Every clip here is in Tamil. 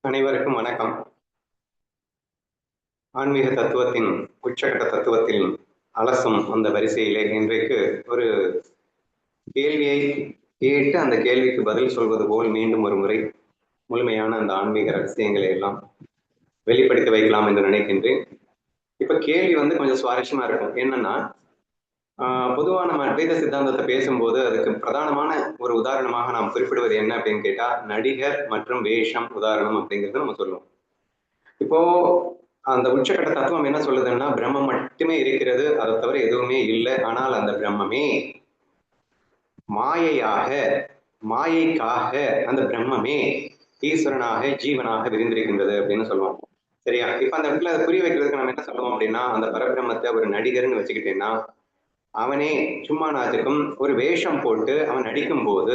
அனைவருக்கும் வணக்கம். ஆன்மீக தத்துவத்தின் உச்சகட்ட தத்துவத்தில் அலசும் அந்த வரிசையிலே இன்றைக்கு ஒரு கேள்வியை கேட்டு அந்த கேள்விக்கு பதில் சொல்வது போல் மீண்டும் ஒரு முறை முழுமையான அந்த ஆன்மீக ரகசியங்களை எல்லாம் வெளிப்படுத்தி வைக்கலாம் என்று நினைக்கின்றேன். இப்ப கேள்வி கொஞ்சம் சுவாரஸ்யமா இருக்கும். என்னன்னா, பொதுவா நம்ம அத்வைத சித்தாந்தத்தை பேசும்போது அதுக்கு பிரதானமான ஒரு உதாரணமாக நாம் குறிப்பிடுவது என்ன அப்படின்னு கேட்டா, நடிகர் மற்றும் வேஷம் உதாரணம் அப்படிங்கிறது நம்ம சொல்லுவோம். இப்போ அந்த உச்சக்கட்ட தத்துவம் என்ன சொல்லுதுன்னா, பிரம்மம் மட்டுமே இருக்கிறது, அதை தவிர எதுவுமே இல்லை. ஆனால் அந்த பிரம்மமே மாயைக்காக அந்த பிரம்மமே ஈஸ்வரனாக ஜீவனாக விரிந்திருக்கின்றது அப்படின்னு சொல்லுவோம். சரியா? இப்ப அந்த இடத்துல அதை புரிய வைக்கிறதுக்கு நம்ம என்ன சொல்லுவோம் அப்படின்னா, அந்த பரபிரம்மத்தை ஒரு நடிகர்னு வச்சுக்கிட்டேன்னா, அவனே சும்மா நாச்சுக்கும் ஒரு வேஷம் போட்டு அவன் நடிக்கும் போது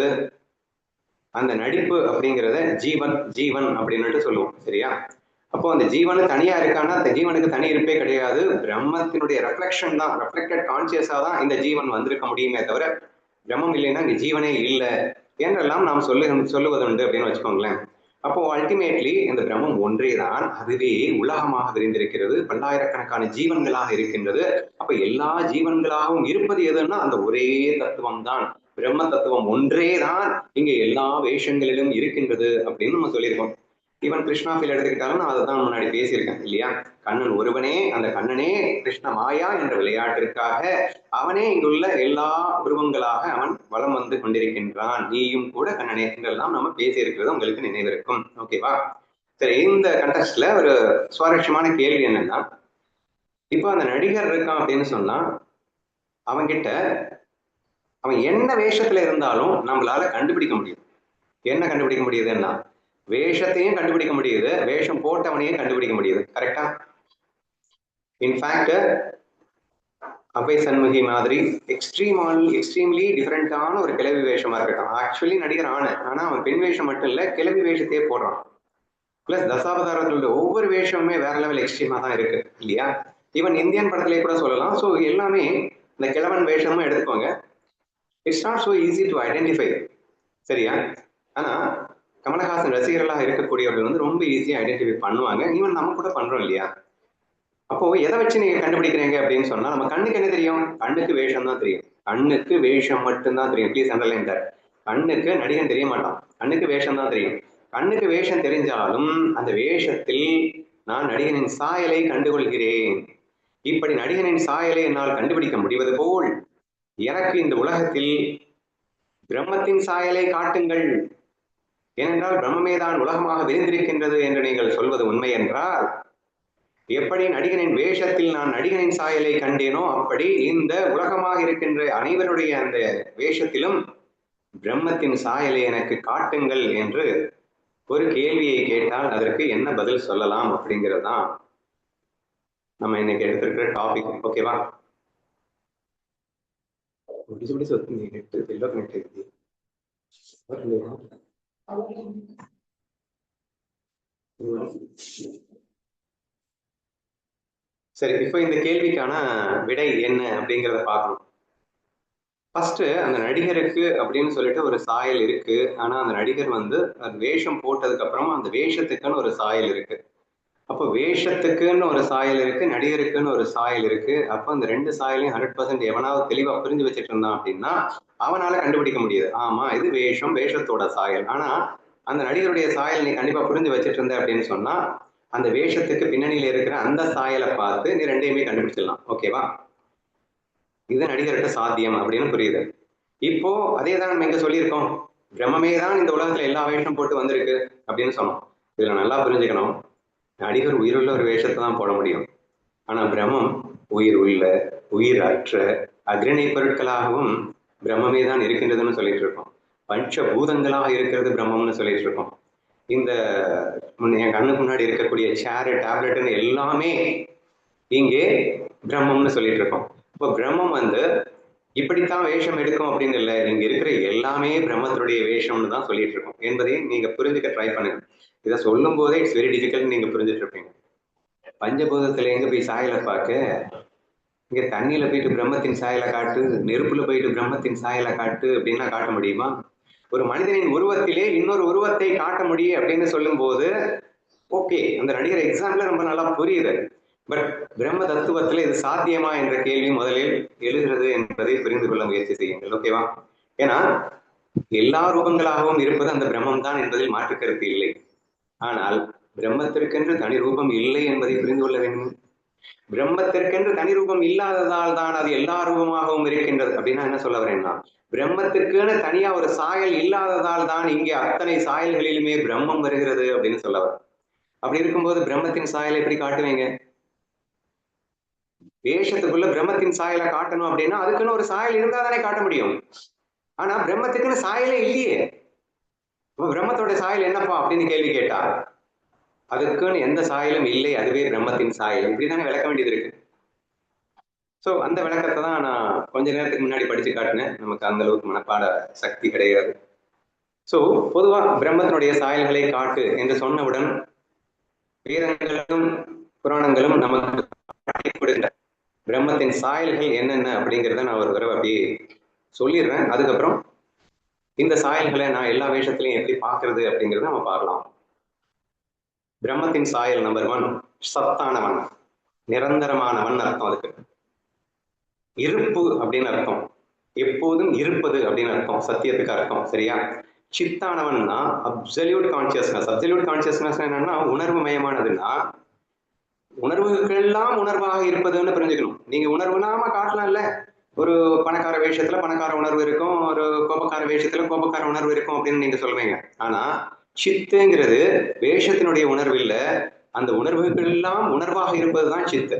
அந்த நடிப்பு அப்படிங்கிறத ஜீவன் அப்படின்னு சொல்லுவோம். சரியா? அப்போ அந்த ஜீவனு தனியா இருக்கான்னா அந்த ஜீவனுக்கு தனி இருப்பே கிடையாது. பிரம்மத்தினுடைய ரெஃப்ளெக்ஷன் தான், ரெஃப்ளெக்டட் கான்சியஸா தான் இந்த ஜீவன் வந்திருக்க முடியுமே தவிர பிரம்மம் இல்லைன்னா இங்க ஜீவனே இல்லை என்றெல்லாம் நாம் சொல்லுவதுண்டு அப்படின்னு வச்சுக்கோங்களேன். அப்போ அல்டிமேட்லி இந்த பிரம்மம் ஒன்றேதான், அதுவே உலகமாக விரிந்திருக்கிறது, பல்லாயிரக்கணக்கான ஜீவன்களாக இருக்கின்றது. அப்ப எல்லா ஜீவன்களாகவும் இருப்பது எதுன்னா அந்த ஒரே தத்துவம் தான், பிரம்ம தத்துவம் ஒன்றேதான் இங்க எல்லா வேஷங்களிலும் இருக்கின்றது அப்படின்னு நம்ம சொல்லியிருக்கோம். ஈவன் கிருஷ்ணா ஃபீல் எடுத்துக்கிட்டாலும் நான் அதை தான் முன்னாடி பேசியிருக்கேன் இல்லையா? கண்ணன் ஒருவனே, அந்த கண்ணனே கிருஷ்ண மாயா என்ற விளையாட்டிற்காக அவனே இங்குள்ள எல்லா உருவங்களாக அவன் வலம் வந்து கொண்டிருக்கின்றான். நீயும் கூட கண்ணனே என்றெல்லாம் நம்ம பேசியிருக்கிறது உங்களுக்கு நினைவிருக்கும். ஓகேவா? சரி, இந்த கண்டெக்ஸ்ட்ல ஒரு சுவாரஸ்யமான கேள்வி என்னன்னா, இப்போ அந்த நடிகர் இருக்கான் அப்படின்னு சொன்னா அவன்கிட்ட அவன் என்ன வேஷத்துல இருந்தாலும் நம்மளால கண்டுபிடிக்க முடியும். என்ன கண்டுபிடிக்க முடியுதுன்னா, வேஷத்தையும் கண்டுபிடிக்க முடியுது, வேஷம் போட்டவனையும் கண்டுபிடிக்க முடியுது. கரெக்டா? இன்ஃபேக்ட் அபை சண்முகி மாதிரி எக்ஸ்ட்ரீம்லி டிஃப்ரெண்டான ஒரு கிளவி வேஷமா இருக்கட்டும். ஆக்சுவலி நடிகர் ஆனா அவன் பெண் வேஷம் மட்டும் இல்ல, கிளவி வேஷத்தையே போடுறான். பிளஸ் தசாவதாரத்தோட ஒவ்வொரு வேஷமுமே வேற லெவல் எக்ஸ்ட்ரீமா தான் இருக்கு இல்லையா? ஈவன் இந்தியன் படத்திலேயே கூட சொல்லலாம். ஸோ எல்லாமே இந்த கிழவன் வேஷமும் எடுத்துக்கோங்க. It's not so easy to identify. சரியா? ஆனா கமலஹாசன் ரசிகர்களாக இருக்கக்கூடியவர்கள் ரொம்ப ஈஸியா ஐடென்டிஃபை பண்ணுவாங்க. ஈவன் நம்ம கூட பண்றோம் இல்லையா? அப்போ எதை வச்சு நீங்க கண்டுபிடிக்கிறீங்க அப்படின்னு சொன்னா, நம்ம கண்ணுக்கு என்ன தெரியும்? கண்ணுக்கு வேஷம் தான் தெரியும். கண்ணுக்கு வேஷம் மட்டும்தான் தெரியும். Please underline that. கண்ணுக்கு நடிகன் தெரிய மாட்டான், கண்ணுக்கு வேஷம் தான் தெரியும். கண்ணுக்கு வேஷம் தெரிஞ்சாலும் அந்த வேஷத்தில் நான் நடிகனின் சாயலை கண்டுகொள்கிறேன். இப்படி நடிகனின் சாயலை என்னால் கண்டுபிடிக்க முடிவது போல் எனக்கு இந்த உலகத்தில் பிரம்மத்தின் சாயலை காட்டுங்கள், ஏனென்றால் பிரம்மமேதான் உலகமாக விரிந்திருக்கின்றது என்று நீங்கள் சொல்வது உண்மை என்றால், எப்படி நடிகனின் வேஷத்தில் நான் நடிகனின் சாயலை கண்டேனோ அப்படி இந்த உலகமாக இருக்கின்ற அனைவருடைய அந்த வேஷத்திலும் பிரம்மத்தின் சாயலை எனக்கு காட்டுங்கள் என்று ஒரு கேள்வியை கேட்டால் அதற்கு என்ன பதில் சொல்லலாம் அப்படிங்கிறது தான் நம்ம இன்னைக்கு எடுத்திருக்கிற டாபிக். ஓகேவா? சரி, இப்போ இந்த கேள்விக்கான விடை என்ன அப்படிங்கிறத பார்க்கணும். ஃபர்ஸ்ட் அந்த நடிகருக்கு அப்படின்னு சொல்லிட்டு ஒரு சாயல் இருக்கு. ஆனா அந்த நடிகர் அது வேஷம் போட்டதுக்கு அப்புறமா அந்த வேஷத்துக்குன்னு ஒரு சாயல் இருக்கு. அப்போ வேஷத்துக்குன்னு ஒரு சாயல் இருக்கு, நடிகருக்குன்னு ஒரு சாயல் இருக்கு. அப்போ அந்த ரெண்டு சாயலையும் 100% எவனாவது தெளிவா புரிஞ்சு வச்சுட்டு இருந்தான் அப்படின்னா அவனால கண்டுபிடிக்க முடியாது. ஆமா, இது வேஷத்தோட சாயல். ஆனா அந்த நடிகருடைய சாயல் நீ கண்டிப்பா புரிஞ்சு வச்சுட்டு இருந்த அப்படின்னு சொன்னா அந்த வேஷத்துக்கு பின்னணியில இருக்கிற அந்த சாயலை பார்த்து நீ ரெண்டையுமே கண்டுபிடிச்சிடலாம். ஓகேவா? இது நடிகர்கிட்ட சாத்தியம் அப்படின்னு புரியுது. இப்போ அதே தான் நம்ம எங்க சொல்லியிருக்கோம், பிரம்மமே தான் இந்த உலகத்துல எல்லா வேஷம் போட்டு வந்திருக்கு அப்படின்னு சொன்னோம். இதுல நல்லா புரிஞ்சுக்கணும், நடிகர் உயிருள்ள ஒரு வேஷத்தை தான் போட முடியும். ஆனா பிரம்மம் உயிர் உள்ள உயிர் அற்ற அக்ரணி பொருட்களாகவும் பிரம்மமே தான் இருக்கின்றதுன்னு சொல்லிட்டு இருக்கோம். பஞ்ச பூதங்களாக இருக்கிறது பிரம்மம்னு சொல்லிட்டு இருக்கோம். இந்த என் கண்ணுக்கு முன்னாடி இருக்கக்கூடிய சேரு டேப்லெட்னு எல்லாமே இங்கே பிரம்மம்னு சொல்லிட்டு இருக்கோம். இப்போ பிரம்மம் இப்படித்தான் வேஷம் எடுக்கும் அப்படின்னு இல்லை, இங்க இருக்கிற எல்லாமே பிரம்மத்தினுடைய வேஷம்னு தான் சொல்லிட்டு இருக்கோம் என்பதையும் நீங்க புரிஞ்சுக்க ட்ரை பண்ணுங்க. இதை சொல்லும் போதே இட்ஸ் வெரி டிஃபிகல்ட் நீங்க புரிஞ்சுட்டு இருப்பீங்க. பஞ்சபூதத்துல எங்க போய் சாயலை பார்க்க, இங்க தண்ணியில போயிட்டு பிரம்மத்தின் சாயலை காட்டு, நெருப்புல போயிட்டு பிரம்மத்தின் சாயலை காட்டு அப்படின்னா காட்ட முடியுமா? ஒரு மனிதனின் உருவத்திலே இன்னொரு உருவத்தை காட்ட முடியும் அப்படின்னு சொல்லும் போது ஓகே, அந்த நடிகர் எக்ஸாம்பிள் ரொம்ப நல்லா புரியுது. பட் பிரம்ம தத்துவத்துல இது சாத்தியமா என்ற கேள்வி முதலில் எழுகிறது என்பதை புரிந்து கொள்ள முயற்சி செய்யுங்கள். ஓகேவா? ஏன்னா எல்லா ரூபங்களாகவும் இருப்பது அந்த பிரம்மம் தான் என்பதில் மாற்று கருத்து இல்லை. ஆனால் பிரம்மத்திற்கென்று தனி ரூபம் இல்லை என்பதை புரிந்து கொள்ள வேண்டும். பிரம்மத்திற்கென்று தனி ரூபம் இல்லாததால் தான் அது எல்லா ரூபமாகவும் இருக்கின்றது. அப்படின்னா என்ன சொல்ல வரேன்னா, பிரம்மத்திற்குன்னு தனியா ஒரு சாயல் இல்லாததால் தான் இங்கே அத்தனை சாயல்களிலுமே பிரம்மம் வருகிறது அப்படின்னு சொல்ல வர. அப்படி இருக்கும்போது பிரம்மத்தின் சாயலை எப்படி காட்டுவீங்க? வேஷத்துக்குள்ள பிரம்மத்தின் சாயலை காட்டணும் அப்படின்னா அதுக்குன்னு ஒரு சாயல் இருந்தா தானே காட்ட முடியும். ஆனா பிரம்மத்துக்குன்னு சாயலே இல்லையே. பிரம்மத்தோட சாயல் என்னப்பா அப்படின்னு கேள்வி கேட்டா அதுக்குன்னு எந்த சாயலும் இல்லை, அதுவே பிரம்மத்தின் சாயல். இப்படிதானே விளக்க வேண்டியது இருக்கு. ஸோ அந்த விளக்கத்தை தான் நான் கொஞ்ச நேரத்துக்கு முன்னாடி படிச்சு காட்டினேன். நமக்கு அந்த அளவுக்கு மனப்பாட சக்தி கிடையாது. ஸோ பொதுவாக பிரம்மத்தினுடைய சாயல்களை காட்டு என்று சொன்னவுடன் வீரங்களும் புராணங்களும் நமக்கு பிரம்மத்தின் சாயல்கள் என்னென்ன அப்படிங்கிறத நான் ஒரு தடவை அப்படியே சொல்லிடுறேன். அதுக்கப்புறம் இந்த சாயல்களை நான் எல்லா வேஷத்திலையும் எப்படி பார்க்கறது அப்படிங்கிறத நம்ம பார்க்கலாம். பிரம்மத்தின் சாயல் நம்பர் 1, சத்தானவன், நிரந்தரமானவன் அர்த்தம். அதுக்கு இருப்பு அப்படின்னு அர்த்தம், எப்போதும் இருப்பது அப்படின்னு அர்த்தம், சத்தியத்துக்கு அர்த்தம். சரியா? சித்தானவன்னா அப்சல்யூட் கான்சியஸ்னஸ். அப்சல்யூட் கான்சியஸ்னஸ் என்னன்னா உணர்வு மயமானதுன்னா உணர்வுகள்லாம் உணர்வாக இருப்பதுன்னு புரிஞ்சுக்கணும். நீங்க உணர்வுனாம காட்டலாம்ல. ஒரு பணக்கார வேஷத்துல பணக்கார உணர்வு இருக்கும், ஒரு கோபக்கார வேஷத்துல கோபக்கார உணர்வு இருக்கும் அப்படின்னு நீங்க சொல்லுவீங்க. ஆனா சித்துங்கிறது வேஷத்தினுடைய உணர்வு இல்ல, அந்த உணர்வுகள் எல்லாம் உணர்வாக இருப்பதுதான் சித்து.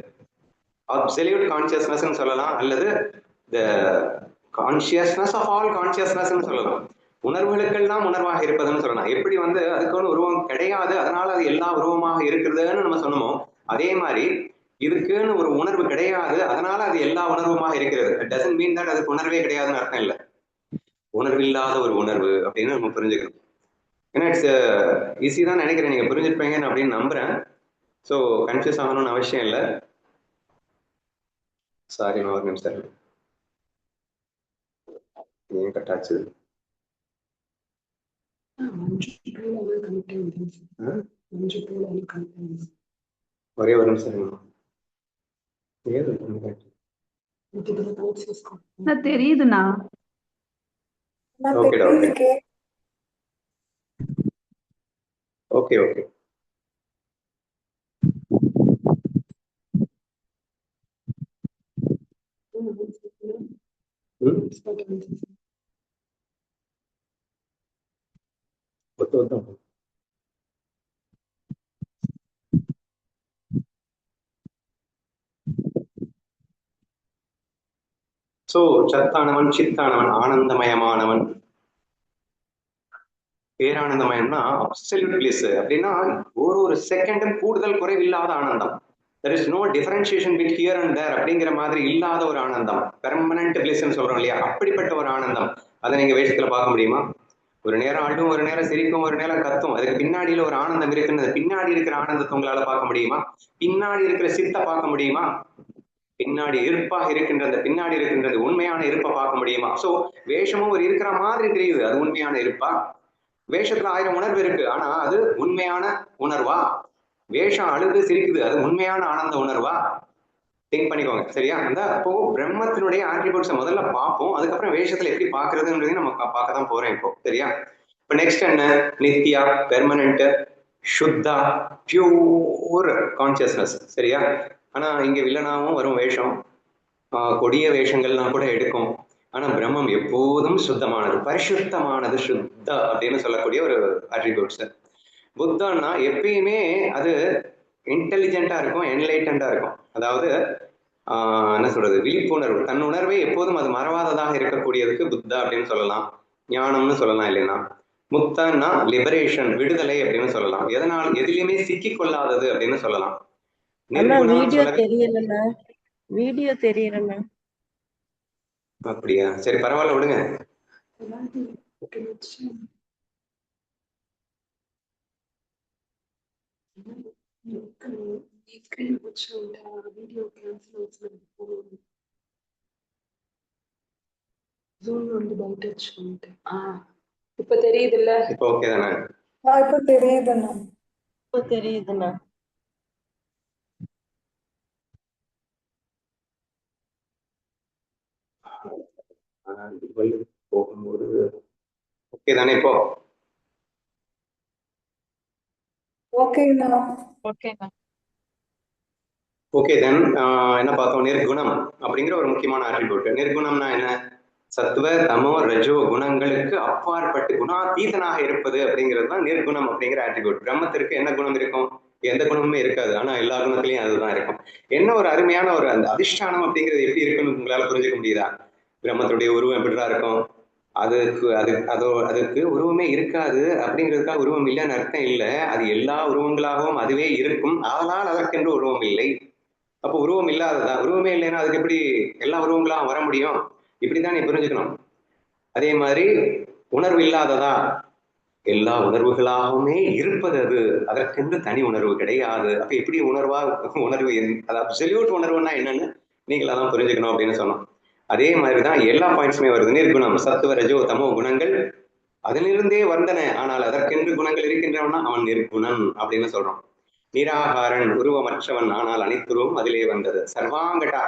அப்சல்யூட் கான்சியஸ்னஸ் சொல்லலாம், அல்லது the consciousness of all consciousness சொல்லலாம். உணர்வுகளுக்கெல்லாம் உணர்வாக இருப்பதுன்னு சொல்லலாம். எப்படி வந்து அதுக்கு உருவம் கிடையாது, அதனால அது எல்லா உருவமாக இருக்கிறதுன்னு நம்ம சொன்னோமோ, அதே மாதிரி இதுக்குன்னு ஒரு உணர்வு கிடையாது, அதனால அது எல்லா உணர்வுமாக இருக்கிறது. டசன்ட் மீன் தட் அதுக்கு உணர்வே கிடையாதுன்னு அர்த்தம் இல்லை. உணர்வில்லாத ஒரு உணர்வு அப்படின்னு நம்ம புரிஞ்சுக்கணும். ஏன்னா இட்ஸ் ஈஸி தான் நினைக்கிறேன், நீங்க புரிஞ்சுருப்பீங்கன்னு அப்படின்னு நம்புறேன். ஸோ கன்ஃபியூஸ் ஆகணும்னு அவசியம் இல்லை. சாரி, நான் ஒரு நிமிஷம் ஏன் கட்டாச்சு. ஒரே ஒரு நிமிஷம் தெரியுதுண்ணா. Okay okay okay. சோ சத்தானவன், சித்தானவன், ஆனந்தமயமானவன். பேரானந்தமயம்னா அப்சல்யூட் பிளிஸ் அப்படின்னா ஒரு செகண்டும் கூடுதல் குறைவில்லாத ஆனந்தம். there is no differentiation between here and there அப்படிங்கிற மாதிரி இல்லாத ஒரு ஆனந்தம், பெர்மனன்ட் பிளிஸ்ன்னு சொல்றோம் இல்லையா, அப்படிப்பட்ட ஒரு ஆனந்தம். அதை நீங்க வேஷத்துல பார்க்க முடியுமா? ஒரு நேரம் ஆடும், ஒரு நேரம் சிரிக்கும், ஒரு நேரம் கத்தும். அதுக்கு பின்னாடியில ஒரு ஆனந்தம் இருக்குன்னு பின்னாடி இருக்கிற ஆனந்தத்தை உங்களால பார்க்க முடியுமா? பின்னாடி இருக்கிற சித்தை பார்க்க முடியுமா? பின்னாடி இருப்பாக இருக்கின்றது, பின்னாடி இருக்கின்றது உண்மையான இருப்பை பார்க்க முடியுமா? சோ வேஷமும் ஒரு இருக்கிற மாதிரி தெரியுது, அது உண்மையான இருப்பா? வேஷத்துல 1000 உணர்வு இருக்கு, ஆனா அது உண்மையான உணர்வா? வேஷம் அழுது சிரிக்குது, அது உண்மையான ஆனந்த உணர்வா? திங்க் பண்ணிக்கோங்க. சரியா? அந்த அப்போ பிரம்மத்தினுடைய ஆட்ரிபியூட்ஸை முதல்ல பார்ப்போம், அதுக்கப்புறம் வேஷத்துல எப்படி பாக்குறதுன்றதையும் நம்ம பார்க்க தான் போறேன் இப்போ. சரியா? இப்ப நெக்ஸ்ட் என்ன? நித்யா, பெர்மனன்ட், சுத்தா, பியூர் கான்சியஸ்னஸ். சரியா? ஆனா இங்க வில்லனாவும் வரும் வேஷம், கொடிய வேஷங்கள்லாம் கூட எடுக்கும். ஆனா பிரம்மம் எப்போதும் சுத்தமானது, பரிசுத்தமானது, சுத்த அப்படின்னு சொல்லக்கூடிய ஒரு அட்ரிபியூட்ஸ். புத்தன்னா எப்பயுமே அது இன்டெலிஜென்டா இருக்கும், என்லைட்டண்டா இருக்கும். அதாவது என்ன சொல்றது, விழிப்புணர்வு, தன் உணர்வை எப்போதும் அது மறவாததாக இருக்கக்கூடியதுக்கு புத்தா அப்படின்னு சொல்லலாம், ஞானம்னு சொல்லலாம். இல்லைன்னா முக்தன்னா லிபரேஷன், விடுதலை அப்படின்னு சொல்லலாம். எதனால் எதிலையுமே சிக்கி கொள்ளாதது அப்படின்னு சொல்லலாம். வீடியோ தெரியல. அப்படியா? சரி பரவாயில்ல, விடுங்க. இப்ப தெரியுதுல்ல? இப்ப ஓகே தானே? இப்ப தெரியுதுண்ணா. இப்ப தெரியுதுண்ணா. போகும்போது ஓகே தானே இப்போ? ஓகேண்ணா. ஓகேண்ணா. ஓகே தென் என்ன பார்த்தோம்? நிர்குணம் அப்படிங்கிற ஒரு முக்கியமான ஆட்ரிபியூட். நிர்குணம்னா என்ன? சத்துவ தமோ ரஜோ குணங்களுக்கு அப்பாற்பட்டு குணாதீதனாக இருப்பது அப்படிங்கிறது தான் நிர்குணம் அப்படிங்கிற ஆட்ரிபியூட். பிரம்மத்திற்கு என்ன குணம் இருக்கும்? எந்த குணமுமே இருக்காது. ஆனா எல்லா குணத்திலையும் அதுதான் இருக்கும். என்ன ஒரு அருமையான ஒரு அந்த அதிஷ்டானம் அப்படிங்கிறது எப்படி இருக்குன்னு உங்களால புரிஞ்சுக்க முடியுதா? பிரம்மத்துடைய உருவம் எப்படிதான் இருக்கும்? அதுக்கு உருவமே இருக்காது அப்படிங்கிறதுக்காக உருவம் இல்லைன்னு அர்த்தம் இல்லை. அது எல்லா உருவங்களாகவும் அதுவே இருக்கும். ஆனால் அதற்கென்று உருவம் இல்லை. அப்போ உருவம் இல்லாததா? உருவமே இல்லைன்னா அதுக்கு எப்படி எல்லா உருவங்களாகவும் வர முடியும்? இப்படிதான் நீ புரிஞ்சுக்கணும். அதே மாதிரி உணர்வு இல்லாததா? எல்லா உணர்வுகளாகவுமே இருப்பது அது. அதற்கென்று தனி உணர்வு கிடையாது. அப்ப எப்படி உணர்வு அதாவது அப்சல்யூட் உணர்வுன்னா என்னன்னு நீங்களா தான் புரிஞ்சுக்கணும் அப்படின்னு சொன்னோம். அதே மாதிரிதான் எல்லா பாயிண்ட்ஸுமே வருது. நிர்குணம், சத்துவ ரஜோ தமோ குணங்கள் அதிலிருந்தே வந்தன. ஆனால் அதற்கென்று குணங்கள் இருக்கின்றவனா அவன் நிர்குணன் அப்படின்னு சொல்றோம். நிராகாரன், உருவமற்றவன், ஆனால் அனைத்துருவம் அதிலே வந்தது. சர்வாங்கடா,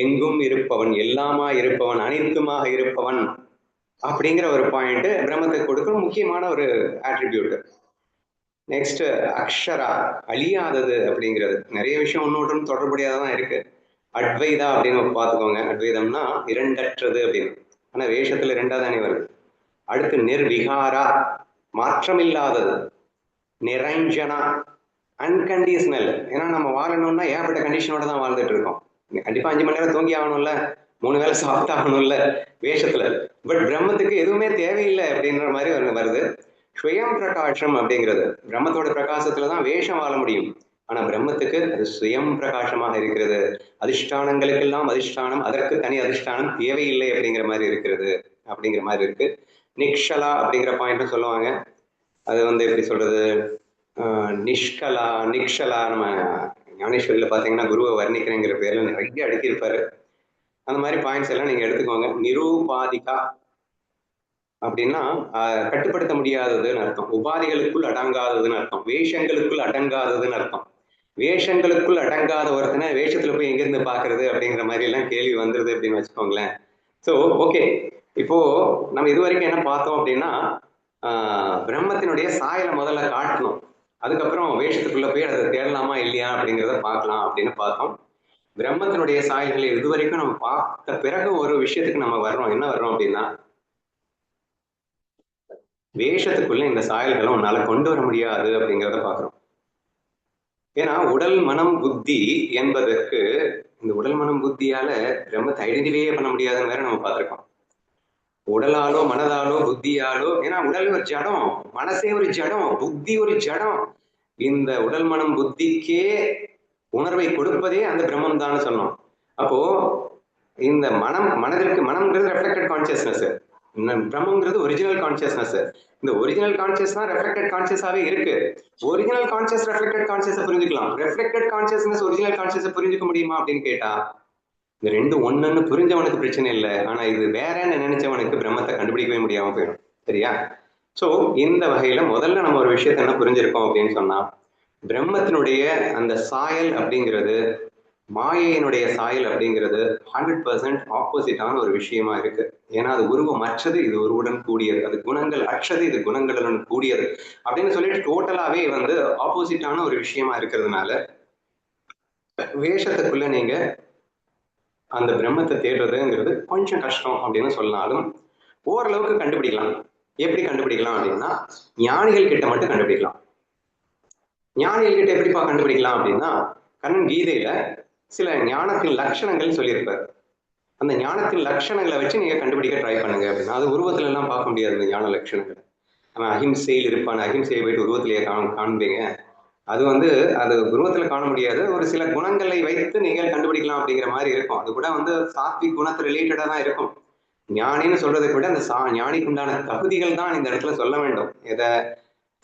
எங்கும் இருப்பவன், எல்லாமா இருப்பவன், அனைத்துமாக இருப்பவன் அப்படிங்கிற ஒரு பாயிண்ட் பிரம்மத்துக்கு கொடுக்கும் முக்கியமான ஒரு ஆட்ரிபியூட். நெக்ஸ்ட் அக்ஷரா, அழியாதது அப்படிங்கிறது. நிறைய விஷயம் ஒன்னொன்றும் தொடர்புடையதான் இருக்கு. அத்வைதா அப்படின்னு பார்த்துக்கோங்க. அத்வைதம்னா இரண்டற்றது அப்படின்னு. ஆனா வேஷத்துல ரெண்டாவது அணி வருது. அடுத்து நிர்விகாரா, மாற்றமில்லாதது. நிரஞ்சனா, அன்கண்டிஷனல். ஏன்னா நம்ம வாழணும்னா ஏகப்பட்ட கண்டிஷனோட தான் வாழ்ந்துட்டு இருக்கோம். கண்டிப்பா 5 மணி நேரம் தூங்கி ஆகணும்ல, 3 வேளை சாப்பிட்டு ஆகணும்ல வேஷத்துல. பட் பிரம்மத்துக்கு எதுவுமே தேவையில்லை அப்படின்ற மாதிரி வருது. ஸ்வயம் பிரகாசம் அப்படிங்கிறது. பிரம்மத்தோட பிரகாசத்துலதான் வேஷம் வாழ முடியும். ஆனா பிரம்மத்துக்கு அது சுயம் பிரகாசமாக இருக்கிறது. அதிஷ்டானங்களுக்கெல்லாம் அதிஷ்டானம், அதற்கு தனி அதிஷ்டானம் தேவையில்லை அப்படிங்கிற மாதிரி இருக்கிறது அப்படிங்கிற மாதிரி இருக்கு. நிக்ஷலா அப்படிங்கிற பாயிண்ட் சொல்லுவாங்க. அது எப்படி சொல்றது, நிஷ்கலா நிக்ஷலா. நம்ம ஞானேஸ்வரியில பாத்தீங்கன்னா குருவை வர்ணிக்கிறேங்கிற பேர்ல நிறைய அடுக்கியிருப்பாரு. அந்த மாதிரி பாயிண்ட்ஸ் எல்லாம் நீங்க எடுத்துக்கோங்க. நிரூபாதிகா அப்படின்னா கட்டுப்படுத்த முடியாததுன்னு அர்த்தம். உபாதிகளுக்குள் அடங்காததுன்னு அர்த்தம். வேஷங்களுக்குள் அடங்காததுன்னு அர்த்தம். வேஷங்களுக்குள் அடங்காத ஒருத்தனை வேஷத்துல போய் எங்கிருந்து பாக்குறது அப்படிங்கிற மாதிரி எல்லாம் கேள்வி வந்துருது அப்படின்னு வச்சுக்கோங்களேன். ஸோ ஓகே, இப்போ நம்ம இது வரைக்கும் என்ன பார்த்தோம் அப்படின்னா பிரம்மத்தினுடைய சாயலை முதல்ல காட்டணும். அதுக்கப்புறம் வேஷத்துக்குள்ள போய் அதை தேடலாமா இல்லையா அப்படிங்கிறத பார்க்கலாம் அப்படின்னு பார்த்தோம். பிரம்மத்தினுடைய சாயல்களை இதுவரைக்கும் நம்ம பார்த்த பிறகு ஒரு விஷயத்துக்கு நம்ம வர்றோம். என்ன வர்றோம் அப்படின்னா, வேஷத்துக்குள்ள இந்த சாயல்களை உன்னால கொண்டு வர முடியாது அப்படிங்கிறத பார்க்கிறோம். ஏன்னா உடல் மனம் புத்தி என்பதற்கு இந்த உடல் மனம் புத்தியால பிரம்மத்தை ஐடென்டிஃபையே பண்ண முடியாதுன்னு வேற நம்ம பார்த்திருக்கோம். உடலாலோ மனதாலோ புத்தியாலோ, ஏன்னா உடல் ஒரு ஜடம், மனசே ஒரு ஜடம், புத்தி ஒரு ஜடம். இந்த உடல் மனம் புத்திக்கே உணர்வை கொடுப்பதே அந்த பிரம்மம் தான் சொன்னோம். அப்போ இந்த மனம்ங்கிறது ரெஃப்ளெக்டட் கான்சியஸ்னஸ், பிரம்மங்கிறது ஒரிஜினல் கான்சியஸ்னஸ். இந்த ஒரிஜினல் கான்சியஸ் தான் ரெஃப்ளெக்டட் கான்சியஸாவே இருக்கு. ஒரிஜினல் கான்சியஸ் ரெஃப்ளெக்டட் கான்சியஸை புரிஞ்சுக்கலாம். ரெஃப்ளெக்டட் கான்சியஸ்னஸ் ஒரிஜினல் கான்சியஸை புரிஞ்சுக்க முடியுமா அப்படின்னு கேட்டா, இந்த ரெண்டு ஒண்ணுன்னு புரிஞ்சவனுக்கு பிரச்சனை இல்லை. ஆனா இது வேறன்னு நினைச்சவனுக்கு பிரம்மத்தை கண்டுபிடிக்கவே முடியாம போயிடும். சரியா? சோ இந்த வகையில முதல்ல நம்ம ஒரு விஷயத்த என்ன புரிஞ்சிருக்கோம் அப்படின்னு சொன்னா, பிரம்மத்தினுடைய அந்த சாயல் அப்படிங்கிறது மாயையினுடைய சாயல் அப்படிங்கிறது 100% ஆப்போசிட்டான ஒரு விஷயமா இருக்கு. ஏன்னா அது உருவமற்றது, இது உருவுடன் கூடியது. அது குணங்கள் அற்றது, இது குணங்களுடன் கூடியது அப்படின்னு சொல்லிட்டு டோட்டலாவே ஆப்போசிட்டான ஒரு விஷயமா இருக்கிறதுனால வேஷத்துக்குள்ள நீங்க அந்த பிரம்மத்தை தேடுறதுங்கிறது கொஞ்சம் கஷ்டம் அப்படின்னு சொன்னாலும் ஓரளவுக்கு கண்டுபிடிக்கலாம். எப்படி கண்டுபிடிக்கலாம் அப்படின்னா, ஞானிகள் கிட்ட மட்டும் கண்டுபிடிக்கலாம். ஞானிகள் கிட்ட எப்படிப்பா கண்டுபிடிக்கலாம் அப்படின்னா, கண்ணன் கீதையில சில ஞானத்தின் லட்சணங்கள் சொல்லியிருப்பார். அந்த ஞானத்தின் லட்சணங்களை வச்சு நீங்க கண்டுபிடிக்க ட்ரை பண்ணுங்க அப்படின்னா, அது உருவத்துல எல்லாம் பார்க்க முடியாது. இந்த ஞான லட்சணங்கள் அவன் அஹிம்சையில் இருப்பான், அஹிம்சையை போயிட்டு உருவத்திலேயே காண்பீங்க. அது அது உருவத்துல காண முடியாது. ஒரு சில குணங்களை வைத்து நீங்கள் கண்டுபிடிக்கலாம் அப்படிங்கிற மாதிரி இருக்கும். அது கூட சாத்விக் குணத்து ரிலேட்டடா தான் இருக்கும். ஞானின்னு சொல்றதை விட அந்த ஞானிக்கு உண்டான தகுதிகள் தான் இந்த இடத்துல சொல்ல வேண்டும்.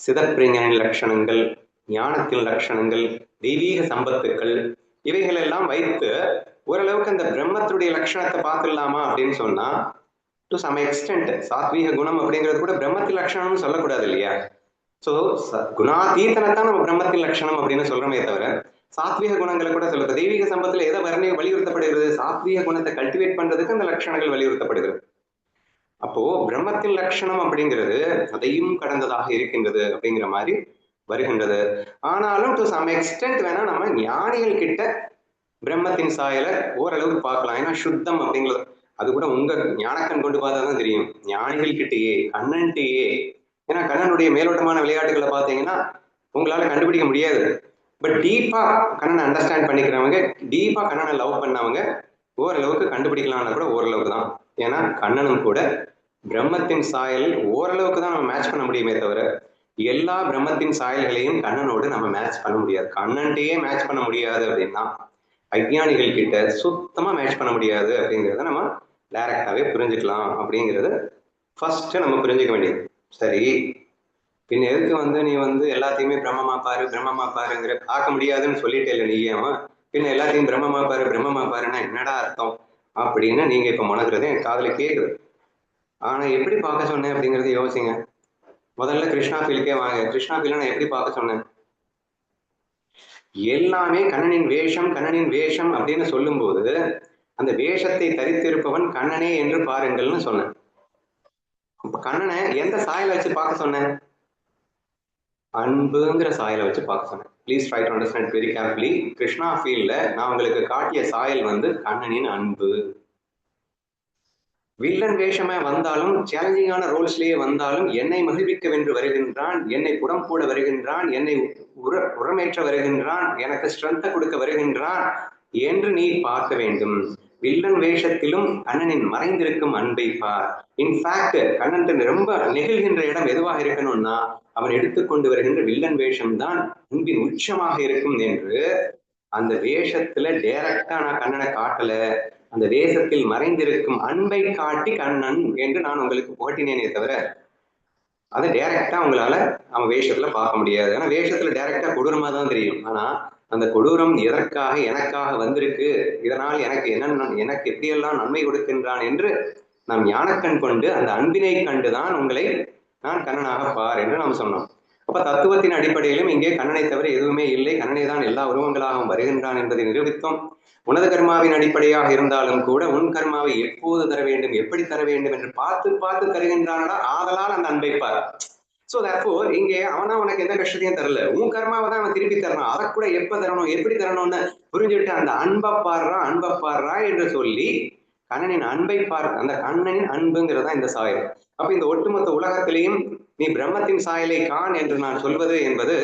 சிதப்பிரஞனின் லட்சணங்கள், ஞானத்தின் லட்சணங்கள், தெய்வீக சம்பத்துக்கள், இவைகள் எல்லாம் வைத்து ஓரளவுக்கு அந்த பிரம்மத்துடைய லட்சணத்தை பார்த்துடலாமா அப்படின்னு சொன்னா, டு சம் எக்ஸ்டென்ட் சாத்வீக குணம் அப்படிங்கிறது கூட பிரம்மத்தின் லட்சணம்னு சொல்லக்கூடாது இல்லையா? சோ குணாதீதனைத்தான் நம்ம பிரம்மத்தின் லட்சணம் அப்படின்னு சொல்றோமே தவிர சாத்வீக குணங்களை கூட சொல்லுது. தெய்வீக சம்பத்துல எதை வலியுறுத்தப்படுகிறது? சாத்வீக குணத்தை கல்டிவேட் பண்றதுக்கு அந்த லட்சணங்கள் வலியுறுத்தப்படுகிறது. அப்போ பிரம்மத்தின் லட்சணம் அப்படிங்கிறது அதையும் கடந்ததாக இருக்கின்றது அப்படிங்கிற மாதிரி வருகின்றது. ஆனாலும் டு சம் எக்ஸ்டென்ட் வேணா நம்ம ஞானிகள் கிட்ட பிரம்மத்தின் சாயலை ஓரளவுக்கு பார்க்கலாம். ஏன்னா சுத்தம் அப்படிங்கிறது அது கூட உங்க ஞானக்கண் கொண்டு பார்த்தா தான் தெரியும். ஞானிகள் கிட்டேயே கண்ணன்கிட்டயே, ஏன்னா கண்ணனுடைய மேலோட்டமான விளையாட்டுகளை பார்த்தீங்கன்னா உங்களால கண்டுபிடிக்க முடியாது. பட் டீப்பா கண்ணனை அண்டர்ஸ்டாண்ட் பண்ணிக்கிறவங்க, டீப்பா கண்ணனை லவ் பண்ணவங்க ஓரளவுக்கு கண்டுபிடிக்கலாம்னா கூட ஓரளவுக்கு தான். ஏன்னா கண்ணனும் கூட பிரம்மத்தின் சாயல் ஓரளவுக்கு தான் நம்ம மேட்ச் பண்ண முடியுமே தவிர எல்லா பிரம்மத்தின் சாயல்களையும் கண்ணனோடு நம்ம மேட்ச் பண்ண முடியாது. கண்ணன்டையே மேட்ச் பண்ண முடியாது அப்படின்னா அஜ்ஞானிகள் கிட்ட சுத்தமா மேட்ச் பண்ண முடியாது அப்படிங்கிறத நம்ம டைரக்டாவே புரிஞ்சுக்கலாம் அப்படிங்கிறது ஃபர்ஸ்ட் நம்ம புரிஞ்சுக்க வேண்டியது. சரி, பின் எதுக்கு நீ எல்லாத்தையுமே பிரம்மமா பாருங்கிற பார்க்க முடியாதுன்னு சொல்லிட்டே இல்லை நீயும், பின்ன எல்லாத்தையும் பிரம்மமா பாருன்னா என்னடா அர்த்தம் அப்படின்னு நீங்க இப்ப முணங்குறது என் காதுல கேக்குது. ஆனா எப்படி பார்க்க சொன்னேன் அப்படிங்கறது யோசிங்க. முதல்ல கிருஷ்ணா ஃபீலுக்கே வாங்க. கிருஷ்ணா ஃபீல நான் எப்படி பார்க்க சொன்னேன்? எல்லாமே கண்ணனின் வேஷம் அப்படின்னு சொல்லும் போது அந்த வேஷத்தை தரித்திருப்பவன் கண்ணனே என்று பாருங்கள்னு சொன்னேன். கண்ணனை எந்த சாயலை வச்சு பார்க்க சொன்னேன்? அன்புங்கிற சாயலை வச்சு பார்க்க சொன்னேன். Please try to understand very carefully. Krishna ஃபீல்ட்ல நான் உங்களுக்கு காட்டிய சாயல் கண்ணனின் அன்பு. வில்லன் வேஷமே வந்தாலும், சேலஞ்சிங்கான ரோல்ஸ்லயே வந்தாலும் என்னை மகிழ்விக்க வென்று வருகின்றான், என்னை புடம் போட வருகின்றான், என்னை உரமேற்ற வருகின்றான், எனக்கு ஸ்ட்ரென்த்தை கொடுக்க வருகின்றான் என்று நீ பார்க்க வேண்டும். வில்லன் வேஷத்திலும் கண்ணனின் மறைந்திருக்கும் அன்பை பார். இன்ஃபேக்ட் கண்ணன் ரொம்ப நெகிழ்கின்ற இடம் எதுவாக இருக்கணும்னா அவன் எடுத்துக்கொண்டு வருகின்ற வில்லன் வேஷம் தான் அன்பின் உச்சமாக இருக்கும் என்று அந்த வேஷத்துல டைரக்டா நான் கண்ணனை காட்டல, அந்த வேஷத்தில் மறைந்திருக்கும் அன்பை காட்டி கண்ணன் என்று நான் உங்களுக்கு புகட்டினேனே தவிர அதை டைரக்டா உங்களால அவன் வேஷத்துல பார்க்க முடியாது. ஆனா வேஷத்துல டைரக்டா கொடூரமா தான் தெரியும். ஆனா அந்த கொடூரம் எதற்காக எனக்காக வந்திருக்கு, இதனால் எனக்கு எப்படியெல்லாம் நன்மை கொடுக்கின்றான் என்று நாம் ஞானக்கண் கொண்டு அந்த அன்பினை கண்டுதான் உங்களை நான் கண்ணனாக பார் என்று நாம் சொன்னோம். அப்ப தத்துவத்தின் அடிப்படையிலும் இங்கே கண்ணனை தவிர எதுவுமே இல்லை, கண்ணனை தான் எல்லா உருவங்களாகவும் வருகின்றான் என்பதை நிரூபித்தோம். உனது கர்மாவின் அடிப்படையாக இருந்தாலும் கூட உன் கர்மாவை எப்போது தர வேண்டும், எப்படி தர வேண்டும் என்று பார்த்து பார்த்து தருகின்றானடா, ஆதலால் அந்த அன்பை பார். சோ therefore இங்கே அவனா உனக்கு எந்த கஷ்டத்தையும் தரல, உன் கர்மாவை தான் அவன் திருப்பி தரணும், அதை கூட எப்ப தரணும் எப்படி தரணும்னு புரிஞ்சுட்டு அந்த அன்பை பாடுறா என்று சொல்லி கண்ணனின் அன்பை பார். அந்த கண்ணனின் அன்புங்கிறதா இந்த சாயல். அப்ப இந்த ஒட்டுமொத்த உலகத்திலையும் நீ பிரம்மத்தின் சாயலை காண் என்று நான் சொல்வது என்பது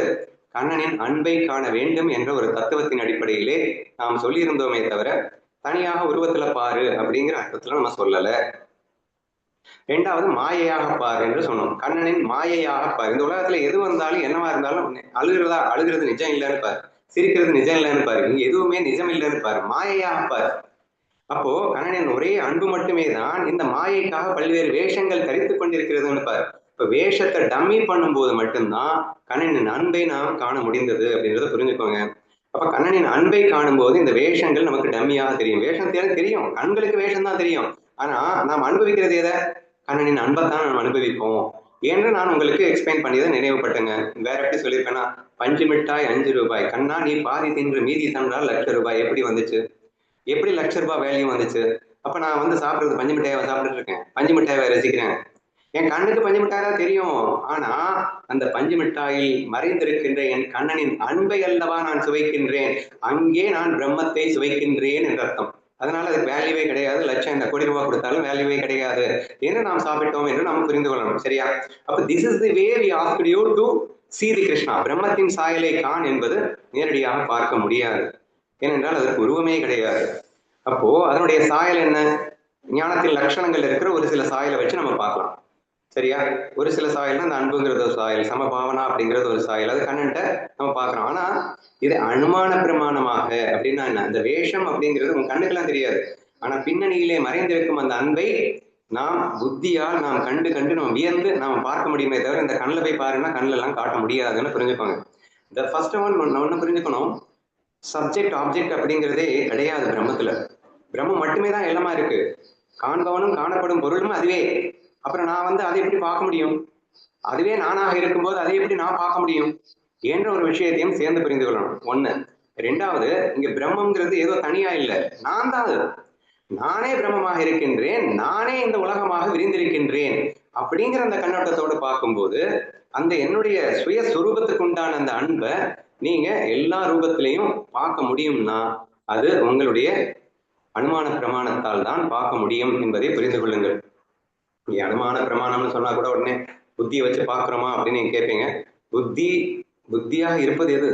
கண்ணனின் அன்பை காண வேண்டும் என்ற ஒரு தத்துவத்தின் அடிப்படையிலே நாம் சொல்லியிருந்தோமே தவிர தனியாக உருவத்துல பாரு அப்படிங்கிற அர்த்தத்துல நம்ம சொல்லல. ரெண்டாவது மாயையாக பார் என்று சொன்னோம். கண்ணனின் மாயையாக பார். இந்த உலகத்துல எது வந்தாலும் என்னவா இருந்தாலும் அழுகிறது நிஜம் இல்லைன்னு பாரு, சிரிக்கிறது நிஜம் இல்லைன்னு பாரு, இங்க எதுவுமே நிஜம் இல்லைன்னு பாரு, மாயையாக பாரு. அப்போ கண்ணனின் ஒரே அன்பு மட்டுமே தான் இந்த மாயைக்காக பல்வேறு வேஷங்கள் தரித்துக் கொண்டிருக்கிறதுன்னு பாரு. இப்ப வேஷத்தை டம்மி பண்ணும்போது மட்டும்தான் கண்ணனின் அன்பை நாம் காண முடிந்தது அப்படின்றத புரிஞ்சுக்கோங்க. அப்ப கண்ணனின் அன்பை காணும் போது இந்த வேஷங்கள் நமக்கு டம்மியாக தெரியும். வேஷம் தெரியும், கண்களுக்கு வேஷம் தான் தெரியும். ஆனா நாம் அனுபவிக்கிறது எதை? கண்ணனின் அன்பைத்தான் நாம் அனுபவிப்போம் என்று நான் உங்களுக்கு எக்ஸ்பிளைன் பண்ணியதை நினைவுபட்டுங்க. வேற எப்படி சொல்லியிருப்பேன்னா, 5 மிட்டாய் 5 ரூபாய், கண்ணா நீ பாதி தின்று மீதி தந்தால் ₹1,00,000 எப்படி வந்துச்சு? எப்படி ₹1,00,000 வேல்யூ வந்துச்சு? அப்ப நான் சாப்பிடுறது 5 மிட்டாயை சாப்பிட்டுட்டு இருக்கேன், 5 மிட்டாயை ரசிக்கிறேன். என் கண்ணுக்கு 5 மிட்டாய் தான் தெரியும். ஆனா அந்த 5 மிட்டாயில் மறைந்திருக்கின்ற என் கண்ணனின் அன்பை அல்லவா நான் சுவைக்கின்றேன். அங்கே நான் பிரம்மத்தை சுவைக்கின்றேன் என்ற அர்த்தம். அதனால அதுக்கு வேல்யூவே கிடையாது. லட்சம் இந்த கோடி ரூபாய் கொடுத்தாலும் வேல்யூவே கிடையாது என்று நாம் சாப்பிட்டோம் என்று நாம் புரிந்து கொள்ளணும். சரியா? அப்ப this is the way we asked you to see the Krishna. பிரம்மத்தின் சாயலை காண் என்பது நேரடியாக பார்க்க முடியாது, ஏனென்றால் அதற்கு உருவமே கிடையாது. அப்போ அதனுடைய சாயல் என்ன? ஞானத்தின் லட்சணங்கள் இருக்கிற ஒரு சில சாயலை வச்சு நம்ம பார்க்கலாம். சரியா? ஒரு சில சாயல்னா அந்த அன்புங்கிறது ஒரு சாயல், சமபாவனா அப்படிங்கிறது ஒரு சாயல், அது கண்ணன்ட்ட நம்ம பார்க்கிறோம். ஆனா இது அனுமான பிரமாணமாக அப்படின்னா என்ன? அந்த வேஷம் அப்படிங்கிறது உங்க கண்ணுக்கெல்லாம் தெரியாது. ஆனா பின்னணியிலே மறைந்திருக்கும் அந்த அன்பை நாம் புத்தியால் நாம் கண்டு நம்ம வியந்து நாம் பார்க்க முடியுமே தவிர இந்த கண்ணில் போய் பாருன்னா கண்ணில் எல்லாம் காட்ட முடியாதுன்னு புரிஞ்சுக்கோங்க. இந்த ஃபர்ஸ்ட் ஒன்று புரிஞ்சுக்கணும், சப்ஜெக்ட் ஆப்ஜெக்ட் அப்படிங்கிறதே கிடையாது பிரம்மத்துல. பிரம்மம் மட்டுமே தான் எல்லாமா இருக்கு. காண்பவனும் காணப்படும் பொருளும் அதுவே. அப்புறம் நான் அதை எப்படி பார்க்க முடியும்? அதுவே நானாக இருக்கும்போது அதை எப்படி நான் பார்க்க முடியும் என்ற ஒரு விஷயத்தையும் சேர்ந்து புரிந்து கொள்ளணும். ஒண்ணு. ரெண்டாவது, இங்க பிரம்மங்கிறது ஏதோ தனியா இல்லை, நான் தான் அது. நானே பிரம்மமாக இருக்கின்றேன், நானே இந்த உலகமாக விரிந்திருக்கின்றேன் அப்படிங்கிற அந்த கண்ணோட்டத்தோடு பார்க்கும்போது அந்த என்னுடைய சுயஸ்வரூபத்துக்கு உண்டான அந்த அன்பை நீங்க எல்லா ரூபத்திலையும் பார்க்க முடியும்னா அது உங்களுடைய அனுமான பிரமாணத்தால் தான் பார்க்க முடியும் என்பதை புரிந்து கொள்ளுங்கள். இங்க அனுமான பிரமாணம்னு சொன்னா கூட உடனே புத்தியை வச்சு பார்க்கிறோமா அப்படின்னு நீங்க கேட்பீங்க. புத்தியாக இருப்பது எது?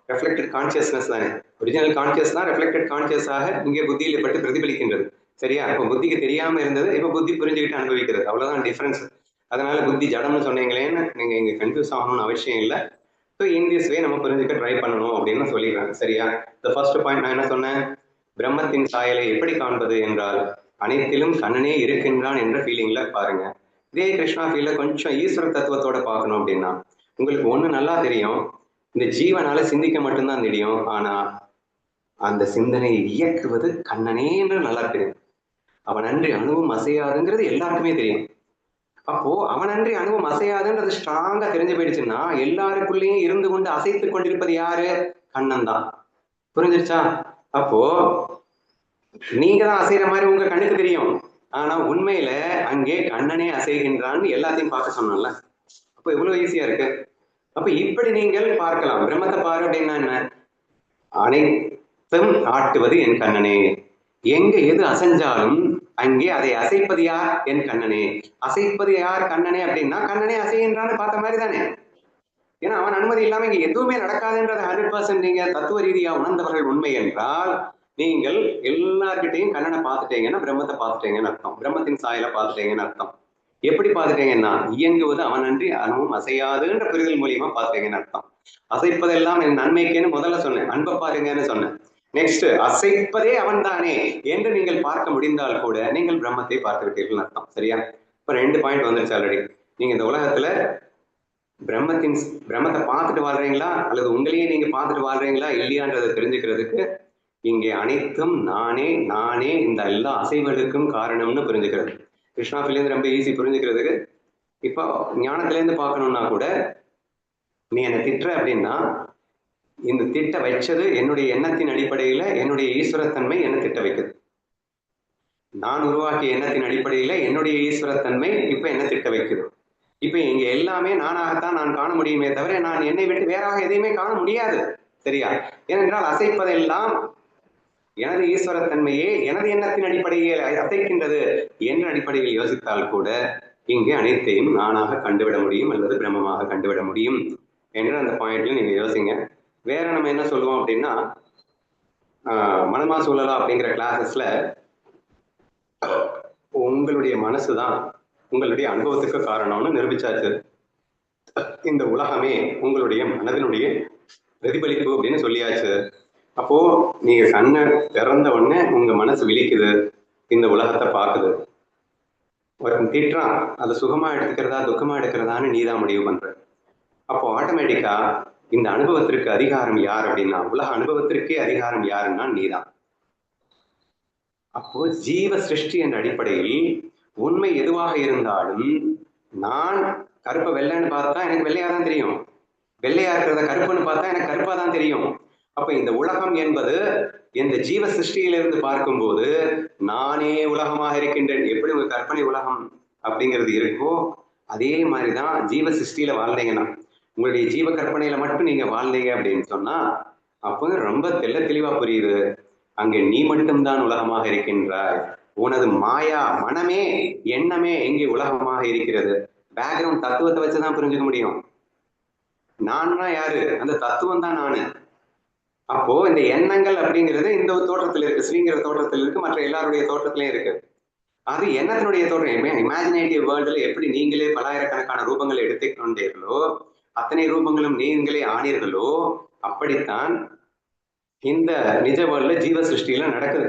ரெஃப்ளெக்டட் கான்சியஸ்னஸ் தானே. ஒரிஜினல் கான்சியஸ் தான் ரெஃப்ளெக்டட் கான்சியஸாக இங்கே புத்தியில பட்டு பிரதிபலிக்கின்றது. சரியா? இப்போ புத்திக்கு தெரியாம இருந்தது, இப்போ புத்தி புரிஞ்சுக்கிட்டு அனுபவிக்கிறது, அவ்வளவுதான் டிஃபரன்ஸ். அதனால புத்தி ஜடம்னு சொன்னீங்களேன்னு நீங்க இங்க கன்ஃபியூஸ் ஆகணும்னு அவசியம் இல்லை. ஸோ இன் திஸ் வே நம்ம புரிஞ்சுக்க ட்ரை பண்ணணும் அப்படின்னு சொல்லிடுறாங்க. சரியா? த ஃபர்ஸ்ட் பாயிண்ட் நான் என்ன சொன்னேன்? பிரம்மத்தின் சாயலை எப்படி காண்பது என்றால் அனைத்திலும் கண்ணனே இருக்கின்றான் என்ற ஃபீலிங்ல பாருங்க. இதே கிருஷ்ணா ஃபீல்ல கொஞ்சம் ஈஸ்வர தத்துவத்தோட பார்க்கணும் அப்படின்னா உங்களுக்கு ஒண்ணு நல்லா தெரியும், இந்த ஜீவனால சிந்திக்க மட்டும்தான் தெரியும், ஆனா அந்த சிந்தனையை இயக்குவது கண்ணனே என்று நல்லா தெரியும். அவன் அன்றி அணுவும் அசையாதுங்கிறது எல்லாருக்குமே தெரியும். அப்போ அவன் அன்றி அணுவும் அசையாதுன்றது ஸ்ட்ராங்கா தெரிஞ்சு போயிடுச்சுன்னா எல்லாருக்குள்ளேயும் இருந்து கொண்டு அசைத்து கொண்டிருப்பது யாரு? கண்ணன் தான். புரிஞ்சிருச்சா? அப்போ நீங்க தான் அசைகிற மாதிரி உங்க கண்ணுக்கு தெரியும், ஆனா உண்மையில அங்கே கண்ணனே அசைகின்றான்னு எல்லாத்தையும் பார்க்க சொன்னோம்ல. அப்போ எவ்வளவு ஈஸியா இருக்கு. அப்ப இப்படி நீங்கள் பார்க்கலாம். பிரம்மத்தை பாரு அப்படின்னா என்ன? அனைத்தும் ஆட்டுவது என் கண்ணனே. எங்க எது அசைஞ்சாலும் அங்கே அதை அசைப்பது யார்? என் கண்ணனே. அசைப்பது யார்? கண்ணனே. அப்படின்னா கண்ணனே அசைகின்றான்னு பார்த்த மாதிரி தானே. ஏன்னா அவன் அனுமதி இல்லாம இங்க எதுவுமே நடக்காதுன்றத 100% நீங்க தத்துவ ரீதியா உணர்ந்தவர்கள் உண்மை என்றால் நீங்கள் எல்லார்கிட்டையும் கண்ணனை பார்த்துட்டீங்கன்னா பிரம்மத்தை பார்த்துட்டீங்கன்னு அர்த்தம். பிரம்மத்தின் சாயலை பார்த்துட்டீங்கன்னு அர்த்தம். எப்படி பார்த்துட்டீங்கன்னா இயங்குவது அவன் அன்றி அணுவும் அசையாதுன்ற புரிதல் மூலியமா பார்த்துட்டீங்கன்னு அர்த்தம். அசைப்பதெல்லாம் என் நன்மைக்குன்னு முதல்ல சொன்னேன், அன்பை பாருங்கன்னு சொன்னேன். நெக்ஸ்ட், அசைப்பதே அவன் தானே என்று நீங்கள் பார்க்க முடிந்தால் கூட நீங்கள் பிரம்மத்தை பார்த்து விட்டீர்கள் அர்த்தம். சரியா? இப்ப 2 பாயிண்ட் வந்துருச்சு ஆல்ரெடி. நீங்க இந்த உலகத்துல பிரம்மத்தை பார்த்துட்டு வாழ்றீங்களா அல்லது உங்களையே நீங்க பார்த்துட்டு வாழ்றீங்களா இல்லையான்றதை தெரிஞ்சுக்கிறதுக்கு இங்கே அனைத்தும் நானே நானே இந்த எல்லா அசைவுகளுக்கும் காரணம்னு புரிஞ்சுக்கிறது. கிருஷ்ணாஃபிலேருந்து ரொம்ப ஈஸி புரிஞ்சுக்கிறதுக்கு. இப்போ ஞானத்திலேருந்து பார்க்கணும்னா கூட நீ என்னை திட்டுற அப்படின்னா இந்த திட்ட வச்சது என்னுடைய எண்ணத்தின் அடிப்படையில என்னுடைய ஈஸ்வரத்தன்மை என்ன திட்ட வைக்குது. நான் உருவாக்கிய எண்ணத்தின் அடிப்படையில என்னுடைய ஈஸ்வரத்தன்மை இப்ப என்ன திட்ட வைக்குது. இப்ப இங்க எல்லாமே நானாகத்தான் நான் காண முடியுமே தவிர நான் என்னை விட்டு வேறாக எதையுமே காண முடியாது. சரியா? ஏனென்றால் அசைப்பதெல்லாம் எனது ஈஸ்வரத்தன்மையே எனது எண்ணத்தின் அடிப்படையில் அசைக்கின்றது என்ற அடிப்படையில் யோசித்தால் கூட இங்கே அனைத்தையும் நானாக கண்டுவிட முடியும் அல்லது பிரம்மமாக கண்டுவிட முடியும் என்ற அந்த பாயிண்ட்ல நீங்க யோசிங்க. வேற நம்ம என்ன சொல்லுவோம் அப்படின்னா மனமா சூழலா அப்படிங்கிற கிளாஸஸ்ல உங்களுடைய மனசுதான் உங்களுடைய அனுபவத்துக்கு காரணம்னு நிரூபிச்சாச்சு. இந்த உலகமே உங்களுடைய மனதினுடைய பிரதிபலிப்பு அப்படின்னு சொல்லியாச்சு. அப்போ நீங்க கண்ணை திறந்த உடனே உங்க மனசு விழிக்குது, இந்த உலகத்தை பார்க்குது. ஒருத்தன் திட்டுறான், அதை சுகமா எடுத்துக்கிறதா துக்கமா எடுக்கிறதான்னு நீதான் முடிவு பண்ற. அப்போ ஆட்டோமேட்டிக்கா இந்த அனுபவத்திற்கு அதிகாரம் யார் அப்படின்னா உலக அனுபவத்திற்கே அதிகாரம் யாருன்னா நீதான். அப்போ ஜீவ சிருஷ்டி என்ற அடிப்படையில் உண்மை எதுவாக இருந்தாலும் நான் கருப்பை வெள்ளைன்னு பார்த்தா எனக்கு வெள்ளையா தான் தெரியும், வெள்ளையா இருக்கிறத கருப்புன்னு பார்த்தா எனக்கு கருப்பா தான் தெரியும். அப்ப இந்த உலகம் என்பது இந்த ஜீவ சிருஷ்டியிலிருந்து பார்க்கும்போது நானே உலகமாக இருக்கின்றேன். எப்படி உங்க கற்பனை உலகம் அப்படிங்கிறது இருக்கோ அதே மாதிரிதான் ஜீவ சிருஷ்டியில வாழ்ந்தீங்கன்னா உங்களுடைய ஜீவ கற்பனையில மட்டும் நீங்க வாழ்ந்தீங்க அப்படின்னு சொன்னா அப்போ ரொம்ப தெளிவா புரியுது, அங்கே நீ மட்டும்தான் உலகமாக இருக்கின்றாய். உனது மாயா மனமே எண்ணமே எங்கே உலகமாக இருக்கிறது. பேக்ரவுண்ட் தத்துவத்தை வச்சுதான் புரிஞ்சுக்க முடியும். நான்னா யாரு? அந்த தத்துவம் தான் நானு. அப்போ இந்த எண்ணங்கள் அப்படிங்கிறது இந்த தோற்றத்தில் இருக்கு, ஸ்ரீங்கிற தோற்றத்தில் இருக்கு, மற்ற எல்லாருடைய தோற்றத்திலையும் இருக்கு. அது எண்ணத்தினுடைய தோற்றம். இமேஜினேட்டிவ் வேர்ல்டுல எப்படி நீங்களே பலாயிரக்கணக்கான ரூபங்களை எடுத்துக்கொண்டீர்களோ அத்தனை ரூபங்களும் நீங்களே ஆனீர்களோ அப்படித்தான் இந்த நிஜ வேர்ல்ட்ல ஜீவ சிருஷ்டியில நடக்குது.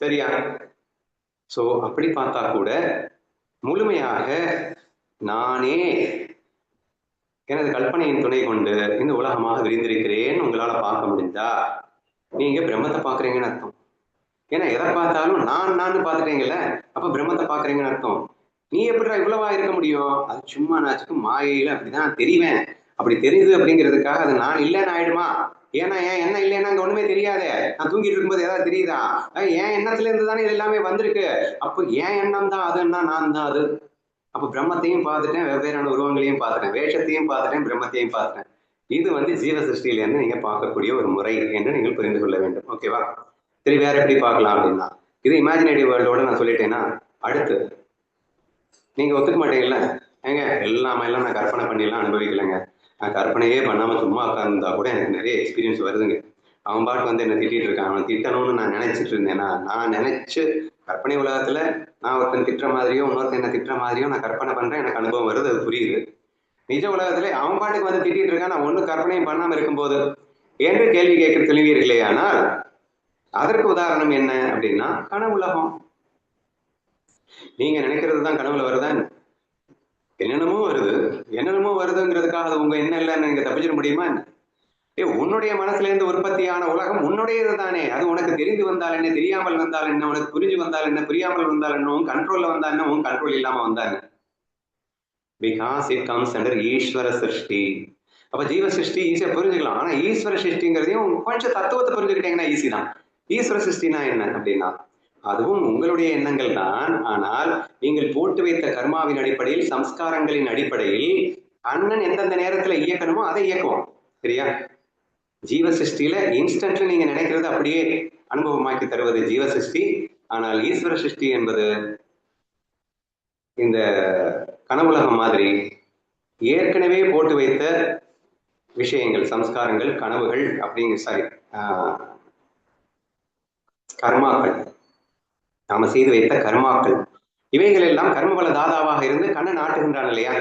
சரியா? சோ அப்படி பார்த்தா கூட முழுமையாக நானே எனது கற்பனையின் துணை கொண்டு இந்த உலகமாக விரிந்திருக்கிறேன் உங்களால பார்க்க முடிஞ்சா நீங்க பிரம்மத்தை பாக்குறீங்கன்னு அர்த்தம். ஏன்னா எதை பார்த்தாலும் நான் பார்த்துட்டீங்கல்ல, அப்ப பிரம்மத்தை பாக்குறீங்கன்னு அர்த்தம். நீ எப்படிடா இவ்வளவா இருக்க முடியும்? அது சும்மா நாச்சுக்கு மாயையில அப்படிதான் தெரிவேன். அப்படி தெரியுது அப்படிங்கிறதுக்காக அது நான் இல்லைன்னு ஆயிடுமா? ஏன்னா ஏன் என்ன இல்லைன்னா அங்க ஒண்ணுமே தெரியாதே. நான் தூங்கிட்டு இருக்கும்போது ஏதாவது தெரியுதா? என் எண்ணத்துல இருந்து தானே இது எல்லாமே வந்திருக்கு. அப்போ என் எண்ணம் தான் அதுன்னா நான் தான் அது. அப்ப பிரம்மத்தையும் பார்த்துட்டேன், வெவ்வேறான உருவங்களையும் பார்த்துட்டேன், வேஷத்தையும் பார்த்துட்டேன், பிரம்மத்தையும் பார்த்துட்டேன். இது ஜீவ சிருஷ்டியில இருந்து நீங்க பார்க்கக்கூடிய ஒரு முறை என்று நீங்கள் புரிந்து கொள்ள வேண்டும். ஓகேவா? சரி, வேற எப்படி பார்க்கலாம் அப்படின்னா, இது இமேஜினேட்டிவ் வேர்ல்டோட நான் சொல்லிட்டேன்னா, அடுத்து நீங்க ஒத்துக்க மாட்டீங்கல்ல? ஏங்க எல்லாமே எல்லாம் நான் கற்பனை பண்ணிலாம் அனுபவிக்கலைங்க. நான் கற்பனையே பண்ணாம சும்மா உட்கார்ந்தா கூட எனக்கு நிறைய எக்ஸ்பீரியன்ஸ் வருதுங்க. அவன் பாட்டு என்ன திட்டிட்டு இருக்கான். அவன் திட்டணும்னு நான் நினைச்சிட்டு இருந்தேன்னா, நான் நினைச்சு கற்பனை உலகத்துல நான் ஒருத்தன் திட்டுற மாதிரியோ இன்னொருத்தன் என்ன திட்டுற மாதிரியோ நான் கற்பனை பண்றேன், எனக்கு அனுபவம் வருது, அது புரியுது. நிஜ உலகத்துல அவன் பாட்டுக்கு திட்டிட்டு இருக்கான், நான் ஒன்னும் கற்பனையும் பண்ணாம இருக்கும்போது என்று கேள்வி கேட்க தெளிவீர்களே. ஆனால் அதற்கு உதாரணம் என்ன அப்படின்னா கனவு உலகம். நீங்க நினைக்கிறது தான் கனவுல வருதான். என்னென்னமோ வருது, என்னென்னமோ வருதுங்கிறதுக்காக அது உங்க என்ன இல்லைன்னு நீங்க தப்பிச்சிட முடியுமா என்ன? உன்னுடைய மனசுல இருந்து உற்பத்தியான உலகம் உன்னுடையது தானே. அது உனக்கு தெரிந்து வந்தால் என்ன, தெரியாமல் வந்தால் என்ன, உனக்கு புரிஞ்சு வந்தால் என்ன, புரியாமல் வந்தால் என்ன, உன் கண்ட்ரோல்ல வந்தா என்ன, உன் கண்ட்ரோல் இல்லாம வந்தா என்ன? பிகாஸ் இட் கம்ஸ் அண்டர் ஈஸ்வர சிருஷ்டி. அப்ப ஜீவ சிருஷ்டி ஈஸியா புரிஞ்சுக்கலாம். ஆனா ஈஸ்வர சிருஷ்டிங்கிறதையும் கொஞ்சம் தத்துவத்தை புரிஞ்சுக்கிட்டீங்கன்னா ஈஸி தான். ஈஸ்வர சிருஷ்டினா என்ன அப்படின்னா, அதுவும் உங்களுடைய எண்ணங்கள் தான். ஆனால் நீங்கள் போட்டு வைத்த கர்மாவின் அடிப்படையில், சம்ஸ்காரங்களின் அடிப்படையில் அண்ணன் எந்தெந்த நேரத்துல இயக்கணுமோ அதை இயக்குவோம். சரியா? ஜீவ சிருஷ்டியில இன்ஸ்டன்ட்ல நீங்க நினைக்கிறது அப்படியே அனுபவமாக்கி தருவது ஜீவ சிருஷ்டி. ஆனால் ஈஸ்வர சிருஷ்டி என்பது இந்த கனவுலகம் மாதிரி ஏற்கனவே போட்டு வைத்த விஷயங்கள், சம்ஸ்காரங்கள், கனவுகள் அப்படிங்கிற கர்மாக்கள், நாம செய்து வைத்த கர்மாக்கள், இவைகள் எல்லாம் கர்மபல தாதாவாக இருந்து கண்ணன் ஆட்டுகின்றான் இல்லையா?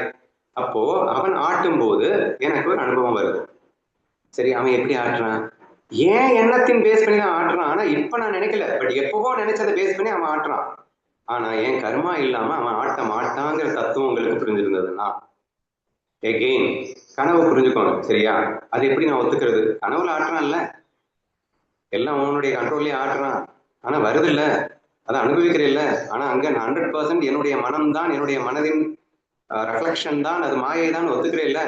அப்போ அவன் ஆட்டும் போது எனக்கு ஒரு அனுபவம் வருது. சரி, அவன் எப்படி ஆட்டுறான்? ஏன் எண்ணத்தின் பேஸ் பண்ணி தான் ஆட்டுறான். ஆனா இப்ப நான் நினைக்கல, பட் எப்பவோ நினைச்சதை பேஸ் பண்ணி அவன் ஆட்டுறான். ஆனா என் கர்மா இல்லாம அவன் ஆட்ட மாட்டாங்கிற தத்துவம் உங்களுக்கு புரிஞ்சிருந்ததுன்னா, எகெயின் கனவு புரிஞ்சுக்கணும். சரியா? அது எப்படி நான் ஒத்துக்கிறது? கனவுல ஆட்டுறான்ல, எல்லாம் உன்னுடைய கண்ட்ரோல்லயே ஆட்டுறான். ஆனா வருது இல்ல, அதை அனுபவிக்கிறேன் இல்ல. ஆனா அங்க 100% என்னுடைய மனம் தான், என்னுடைய மனதின் ரெஃப்ளெக்ஷன் தான், அது மாயை தான் ஒத்துக்கிறேன் இல்ல.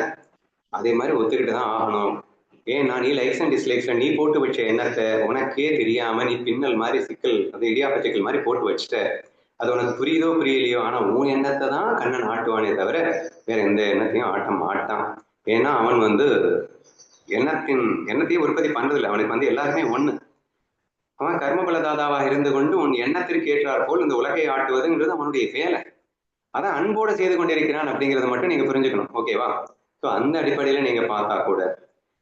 அதே மாதிரி ஒத்துக்கிட்டு தான் ஆகணும். ஏன்னா நீ லைக்ஸ் அண்ட் டிஸ்லைக்ஸ் நீ போட்டு வச்ச எண்ணத்தை உனக்கே தெரியாம நீ பின்னல் மாதிரி சிக்கல், அது இடியாப்ப சிக்கல் மாதிரி போட்டு வச்சுட்ட. அது உனக்கு புரியுதோ புரியலையோ, ஆனா உன் எண்ணத்தை தான் கண்ணன் ஆட்டுவானே தவிர வேற எந்த எண்ணத்தையும் ஆட்ட மாட்டான். ஏன்னா அவன் எண்ணத்தையும் உற்பத்தி பண்றதில்லை. அவனுக்கு எல்லாருமே ஒண்ணு. அவன் கர்மபலதாதாவாக இருந்து கொண்டு உன் எண்ணத்திற்கு ஏற்றாற் போல் இந்த உலகை ஆட்டுவதுங்கிறது அவனுடைய வேலை. அதான் அன்போட செய்து கொண்டிருக்கிறான் அப்படிங்கிறத மட்டும் நீங்க புரிஞ்சுக்கணும். ஓகேவா? ஸோ அந்த அடிப்படையில நீங்க பார்த்தா கூட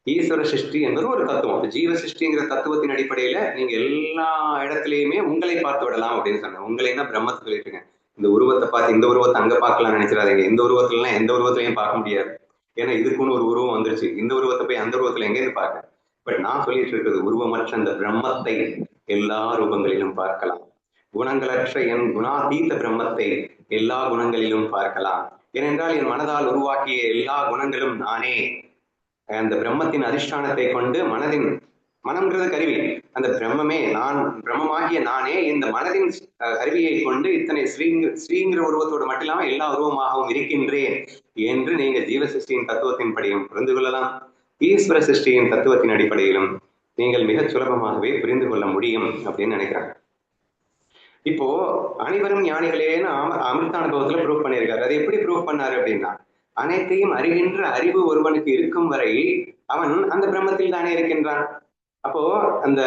ஈஸ்வர சிருஷ்டி என்பது ஒரு தத்துவம். ஜீவ சிருஷ்டிங்கிற தத்துவத்தின் அடிப்படையில நீங்க எல்லா இடத்துலயுமே உங்களை பார்த்து விடலாம் அப்படின்னு சொன்னேன். உங்களை என்ன பிரம்மத்தை சொல்லிட்டுங்க. இந்த உருவத்தை பார்த்து இந்த உருவத்தை அங்க பார்க்கலாம் நினைச்சிடாதீங்க. இந்த உருவத்துலாம் எந்த உருவத்திலையும் பார்க்க முடியாது. ஏன்னா இதுக்குன்னு ஒரு உருவம் வந்துருச்சு. இந்த உருவத்தை போய் அந்த உருவத்துல எங்கேருந்து பார்க்க? பட் நான் சொல்லிட்டு இருக்கிறது உருவமற்ற அந்த பிரம்மத்தை எல்லா ரூபங்களிலும் பார்க்கலாம். குணங்களற்ற என் குணாதீத பிரம்மத்தை எல்லா குணங்களிலும் பார்க்கலாம். ஏனென்றால் என் மனதால் உருவாக்கிய எல்லா குணங்களும் நானே. அந்த பிரம்மத்தின் அதிஷ்டானத்தை கொண்டு மனம்ங்கிறது கருவி, அந்த பிரம்மமே நான், பிரம்மமாகிய நானே இந்த மனதின் கருவியை கொண்டு இத்தனை ஸ்ரீங்கிற உருவத்தோடு மட்டும் இல்லாம எல்லா உருவமாகவும் இருக்கின்றேன் என்று நீங்க ஜீவ சிருஷ்டியின் தத்துவத்தின் படியும் புரிந்து கொள்ளலாம். ஈஸ்வர சிருஷ்டியின் தத்துவத்தின் அடிப்படையிலும் நீங்கள் மிக சுலபமாகவே புரிந்து கொள்ள முடியும் அப்படின்னு நினைக்கிறாங்க. இப்போ அனைவரும் ஞானிகளேன்னு அமிர்த அனுபவத்துல ப்ரூவ் பண்ணியிருக்காரு. அதை எப்படி ப்ரூவ் பண்ணாரு அப்படின்னா, அனைத்தையும் அறிகின்ற அறிவு ஒருவனுக்கு இருக்கும் வரை அவன் அந்த பிரம்மத்தில் தானே இருக்கின்றான். அப்போ அந்த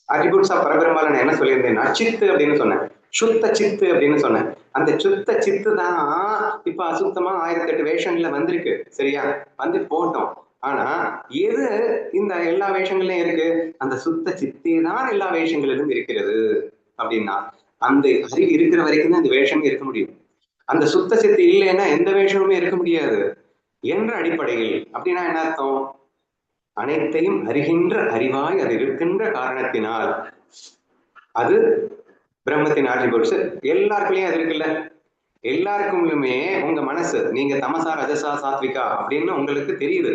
அட்ரிபியூட்ஸ் ஆஃப் பரபிரம்மால என்ன சொல்லியிருந்தேன்னா, சித்து அப்படின்னு சொன்னேன், சுத்த சித்து அப்படின்னு சொன்னேன். அந்த சுத்த சித்து தான் இப்ப அசுத்தமா 1008 வேஷங்கள்ல வந்திருக்கு. சரியா? போட்டோம். ஆனா எது இந்த எல்லா வேஷங்கள்லயும் இருக்கு? அந்த சுத்த சித்தே தான் எல்லா வேஷங்களிலும் இருக்கிறது. அப்படின்னா அந்த அறிவு இருக்கிற வரைக்கும் தான் இந்த வேஷமே இருக்க முடியும். அந்த சுத்த சித்து இல்லைன்னா எந்த வேஷமுமே இருக்க முடியாது என்ற அடிப்படையில். அப்படின்னா என்ன அர்த்தம்? அனைத்தையும் அறிகின்ற அறிவாய் அது இருக்கின்ற காரணத்தினால் அது பிரம்மத்தின் ஆட்ரிபியூட்ஸ். எல்லாருக்குள்ளயும் அது இருக்குல்ல. எல்லாருக்குமே உங்க மனசு, நீங்க தமசா ரஜசா சாத்விகா அப்படின்னு உங்களுக்கு தெரியுது.